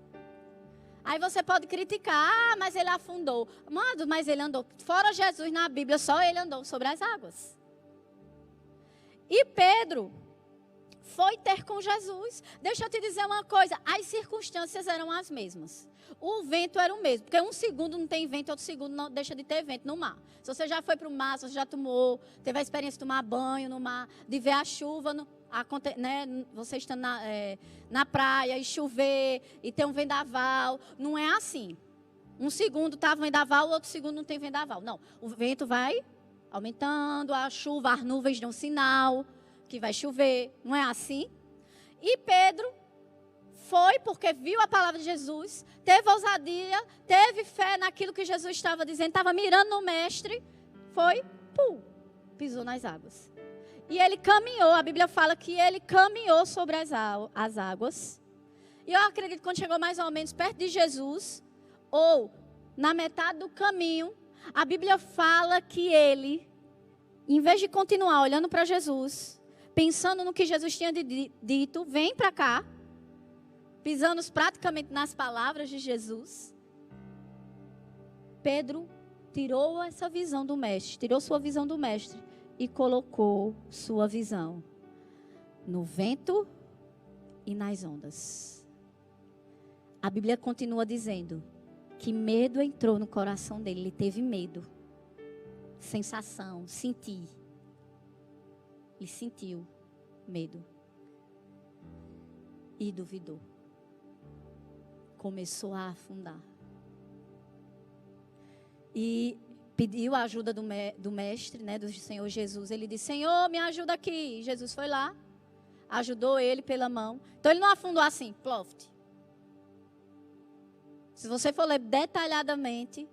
Aí você pode criticar, mas ele afundou. Mas ele andou. Fora Jesus na Bíblia, só ele andou sobre as águas. E Pedro foi ter com Jesus. Deixa eu te dizer uma coisa. As circunstâncias eram as mesmas. O vento era o mesmo. Porque um segundo não tem vento, outro segundo não deixa de ter vento no mar. Se você já foi para o mar, se você já teve a experiência de tomar banho no mar, de ver a chuva você estando na praia e chover e ter um vendaval, não é assim. Um segundo está vendaval, o outro segundo não tem vendaval. Não, o vento vai aumentando, a chuva, as nuvens dão sinal que vai chover, não é assim? E Pedro foi porque viu a palavra de Jesus, teve ousadia, teve fé naquilo que Jesus estava dizendo, estava mirando no mestre, pisou nas águas. E ele caminhou, a Bíblia fala que ele caminhou sobre as águas. E eu acredito que quando chegou mais ou menos perto de Jesus, ou na metade do caminho, a Bíblia fala que ele, em vez de continuar olhando para Jesus, pensando no que Jesus tinha dito, vem para cá, pisando praticamente nas palavras de Jesus, Pedro tirou essa visão do mestre, tirou sua visão do mestre, e colocou sua visão no vento e nas ondas. A Bíblia continua dizendo que medo entrou no coração dele. Ele teve medo. Sensação, sentir. Ele sentiu medo. E duvidou. Começou a afundar. E pediu a ajuda do mestre, do Senhor Jesus. Ele disse, Senhor, me ajuda aqui. Jesus foi lá, ajudou ele pela mão. Então ele não afundou assim, ploft. Se você for ler detalhadamente,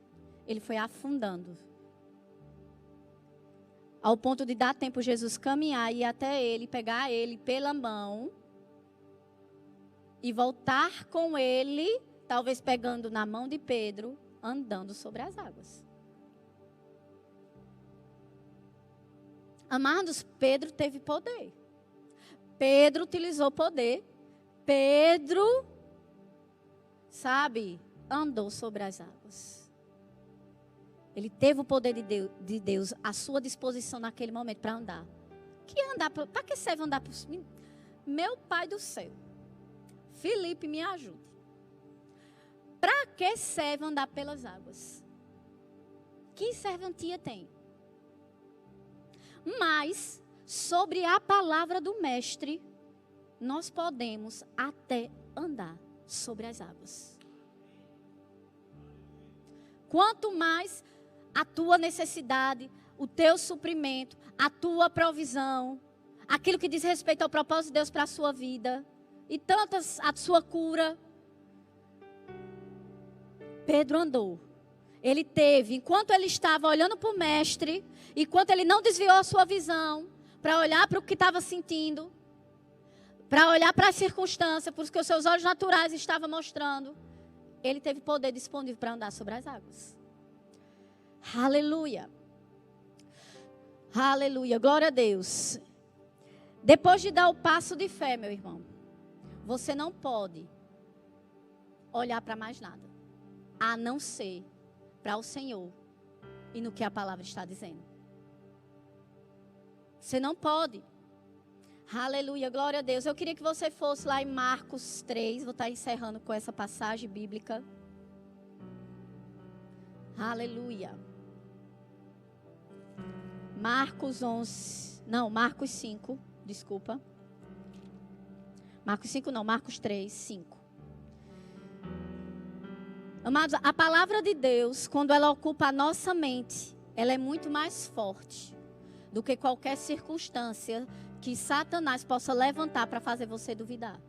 ele foi afundando. Ao ponto de dar tempo Jesus caminhar e ir até ele, pegar ele pela mão e voltar com ele, talvez pegando na mão de Pedro, andando sobre as águas. Amados, Pedro teve poder. Pedro utilizou poder. Pedro, andou sobre as águas. Ele teve o poder de Deus à sua disposição naquele momento para andar. Que andar? Para que serve andar? Meu Pai do céu. Felipe, me ajude. Para que serve andar pelas águas? Que serventia tem? Mas, sobre a palavra do Mestre, nós podemos até andar sobre as águas. Quanto mais a tua necessidade, o teu suprimento, a tua provisão, aquilo que diz respeito ao propósito de Deus para a sua vida, e tantas, a sua cura. Pedro andou. Ele teve, enquanto ele estava olhando para o Mestre, enquanto ele não desviou a sua visão, para olhar para o que estava sentindo, para olhar para as circunstâncias, para o que os seus olhos naturais estavam mostrando, ele teve poder disponível para andar sobre as águas. Aleluia. Aleluia. Glória a Deus. Depois de dar o passo de fé, meu irmão, você não pode olhar para mais nada, a não ser para o Senhor e no que a palavra está dizendo. Você não pode. Aleluia, glória a Deus. Eu queria que você fosse lá em Marcos 3, vou estar encerrando com essa passagem bíblica. Aleluia. Marcos 5, desculpa. Marcos 5 não, Marcos 3, 5. Amados, a palavra de Deus, quando ela ocupa a nossa mente, ela é muito mais forte do que qualquer circunstância que Satanás possa levantar para fazer você duvidar.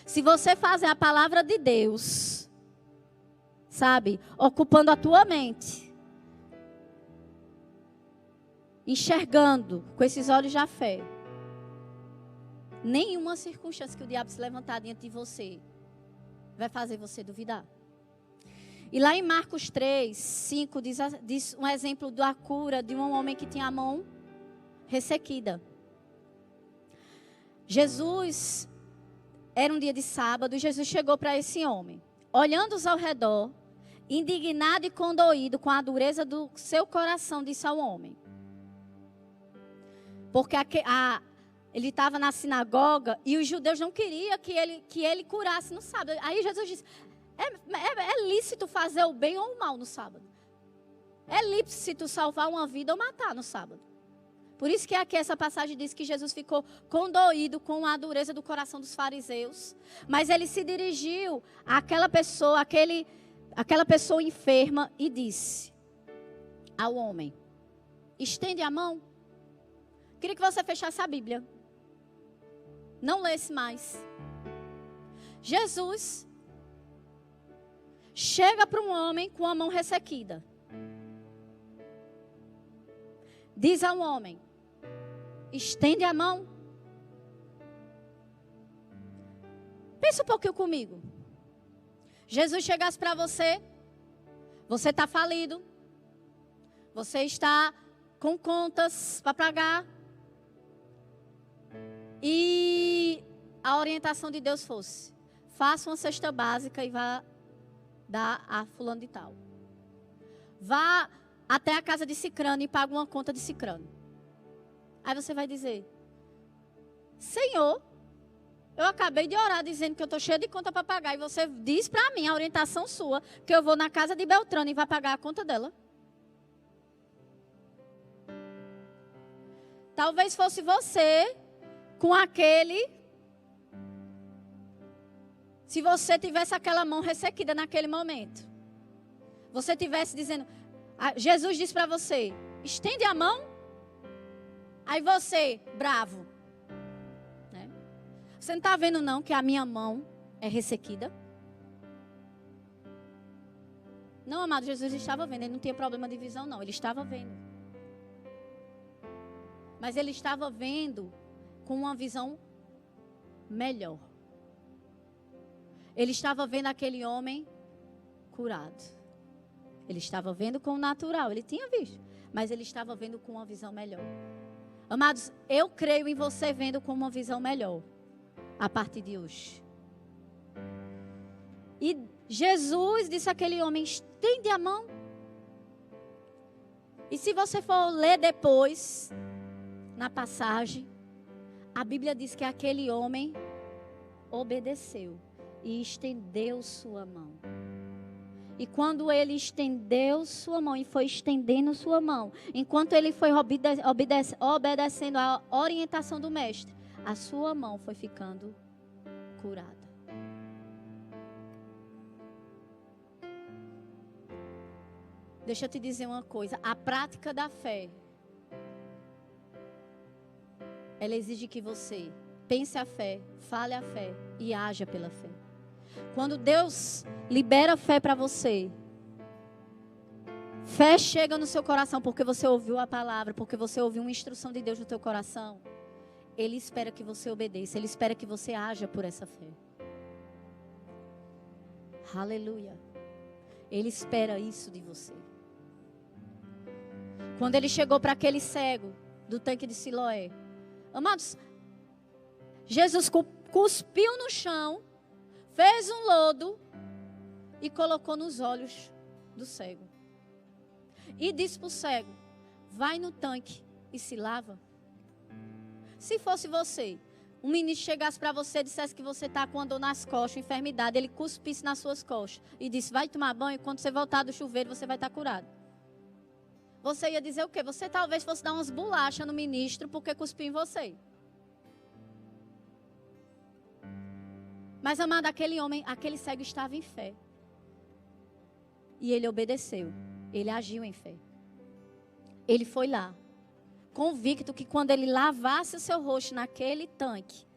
Se você fazer a palavra de Deus, ocupando a tua mente, enxergando com esses olhos da fé, nenhuma circunstância que o diabo se levantar diante de você vai fazer você duvidar. E lá em Marcos 3, 5, diz um exemplo da cura de um homem que tinha a mão ressequida. Era um dia de sábado, e Jesus chegou para esse homem, olhando-os ao redor, indignado e condoído com a dureza do seu coração, disse ao homem. Porque ele estava na sinagoga e os judeus não queriam que ele curasse no sábado. Aí Jesus disse, é lícito fazer o bem ou o mal no sábado. É lícito salvar uma vida ou matar no sábado. Por isso que aqui essa passagem diz que Jesus ficou condoído com a dureza do coração dos fariseus. Mas ele se dirigiu àquela pessoa, aquela pessoa enferma e disse ao homem, estende a mão. Queria que você fechasse a Bíblia. Não lesse mais. Jesus chega para um homem com a mão ressequida. Diz ao homem, estende a mão. Pensa um pouquinho comigo. Jesus chegasse para você, você está falido, você está com contas para pagar, e a orientação de Deus fosse, faça uma cesta básica e vá dar a fulano de tal. Vá até a casa de Cicrano e paga uma conta de Cicrano. Aí você vai dizer, Senhor, eu acabei de orar dizendo que eu estou cheia de conta para pagar, e você diz para mim, a orientação sua, que eu vou na casa de Beltrano e vai pagar a conta dela. Talvez fosse você com aquele, se você tivesse aquela mão ressequida naquele momento, você tivesse dizendo, Jesus disse para você, estende a mão, aí você, bravo, né? Você não está vendo não que a minha mão é ressequida? Não, amado, Jesus estava vendo. Ele não tinha problema de visão, não. Ele estava vendo. Mas ele estava vendo com uma visão melhor. Ele estava vendo aquele homem curado. Ele estava vendo com o natural. Ele tinha visto. Mas ele estava vendo com uma visão melhor. Amados, eu creio em você vendo com uma visão melhor. A partir de hoje. E Jesus disse àquele homem, estende a mão. E se você for ler depois, na passagem, a Bíblia diz que aquele homem obedeceu e estendeu sua mão. E quando ele estendeu sua mão e foi estendendo sua mão, enquanto ele foi obedecendo a orientação do mestre, a sua mão foi ficando curada. Deixa eu te dizer uma coisa. A prática da fé, ela exige que você pense a fé, fale a fé e haja pela fé. Quando Deus libera fé para você, fé chega no seu coração porque você ouviu a palavra, porque você ouviu uma instrução de Deus no teu coração. Ele espera que você obedeça, Ele espera que você haja por essa fé. Aleluia. Ele espera isso de você. Quando ele chegou para aquele cego do tanque de Siloé, amados, Jesus cuspiu no chão, fez um lodo e colocou nos olhos do cego. E disse para o cego, vai no tanque e se lava. Se fosse você, um ministro chegasse para você e dissesse que você está com uma dor nas costas, enfermidade, ele cuspisse nas suas costas e disse, vai tomar banho, quando você voltar do chuveiro você vai estar curado. Você ia dizer o quê? Você talvez fosse dar umas bolachas no ministro porque cuspiu em você. Mas, amado, aquele homem, aquele cego estava em fé. E ele obedeceu. Ele agiu em fé. Ele foi lá, convicto que quando ele lavasse o seu rosto naquele tanque,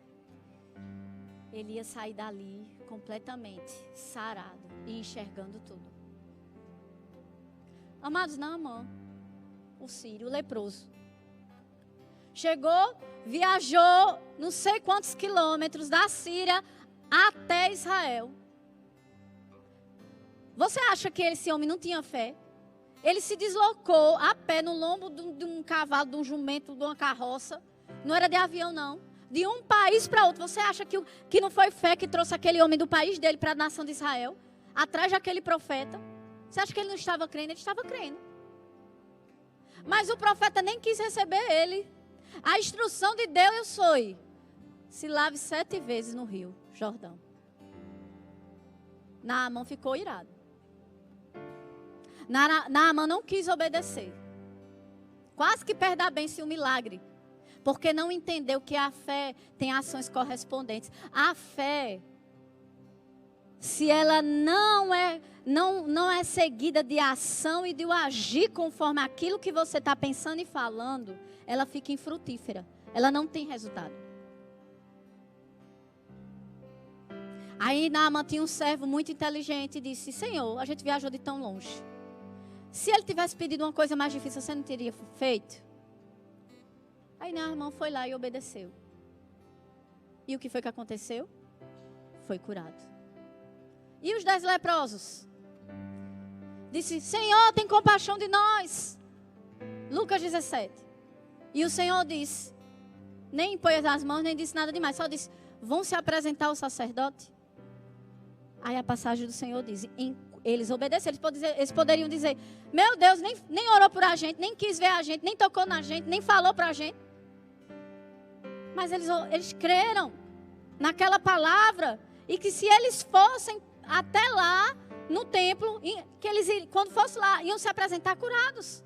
ele ia sair dali completamente sarado e enxergando tudo. Amados, Naamã, o sírio, o leproso, chegou, viajou não sei quantos quilômetros da Síria até Israel. Você acha que esse homem não tinha fé? Ele se deslocou a pé no lombo de um cavalo, de um jumento, de uma carroça. Não era de avião, não. De um país para outro. Você acha que não foi fé que trouxe aquele homem do país dele para a nação de Israel? Atrás daquele profeta? Você acha que ele não estava crendo? Ele estava crendo. Mas o profeta nem quis receber ele. A instrução de Deus foi: se lave 7 vezes no rio Jordão. Naamã ficou irado. Naamã não quis obedecer. Quase que perde a bênção e o milagre. Porque não entendeu que a fé tem ações correspondentes. A fé, se ela não é seguida de ação e de agir conforme aquilo que você está pensando e falando, ela fica infrutífera. Ela não tem resultado. Aí Naamã tinha um servo muito inteligente e disse: Senhor, a gente viajou de tão longe. Se ele tivesse pedido uma coisa mais difícil, você não teria feito? Aí Naamã foi lá e obedeceu. E o que foi que aconteceu? Foi curado. E os 10 leprosos? Disse: Senhor, tem compaixão de nós. Lucas 17. E o Senhor disse, nem impôs as mãos, nem disse nada demais. Só disse: vão se apresentar ao sacerdote? Aí a passagem do Senhor diz: eles obedeceram. Eles poderiam dizer: meu Deus, nem orou por a gente, nem quis ver a gente, nem tocou na gente, nem falou para a gente. Mas eles creram naquela palavra. E que se eles fossem até lá no templo, que eles, quando fosse lá, iam se apresentar curados.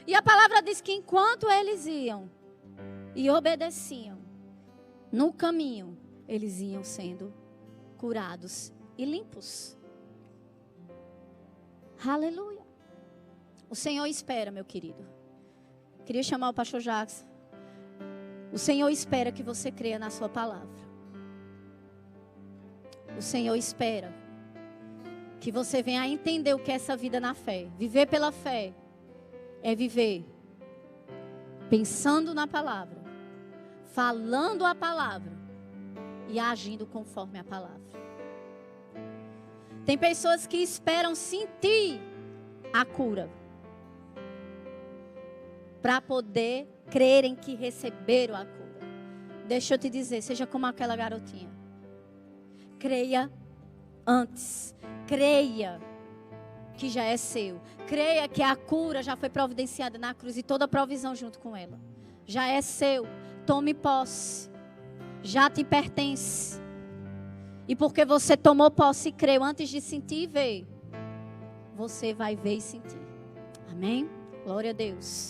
E a palavra diz que enquanto eles iam e obedeciam, no caminho, eles iam sendo curados e limpos. Aleluia. O Senhor espera, meu querido. Queria chamar o pastor Jackson. O Senhor espera que você creia na sua palavra. O Senhor espera que você venha a entender o que é essa vida na fé. Viver pela fé é viver pensando na palavra, falando a palavra e agindo conforme a palavra. Tem pessoas que esperam sentir a cura para poder crerem que receberam a cura. Deixa eu te dizer, seja como aquela garotinha. Creia antes. Creia que já é seu. Creia que a cura já foi providenciada na cruz e toda a provisão junto com ela. Já é seu. Tome posse. Já te pertence. E porque você tomou posse e creu antes de sentir e ver, você vai ver e sentir. Amém? Glória a Deus.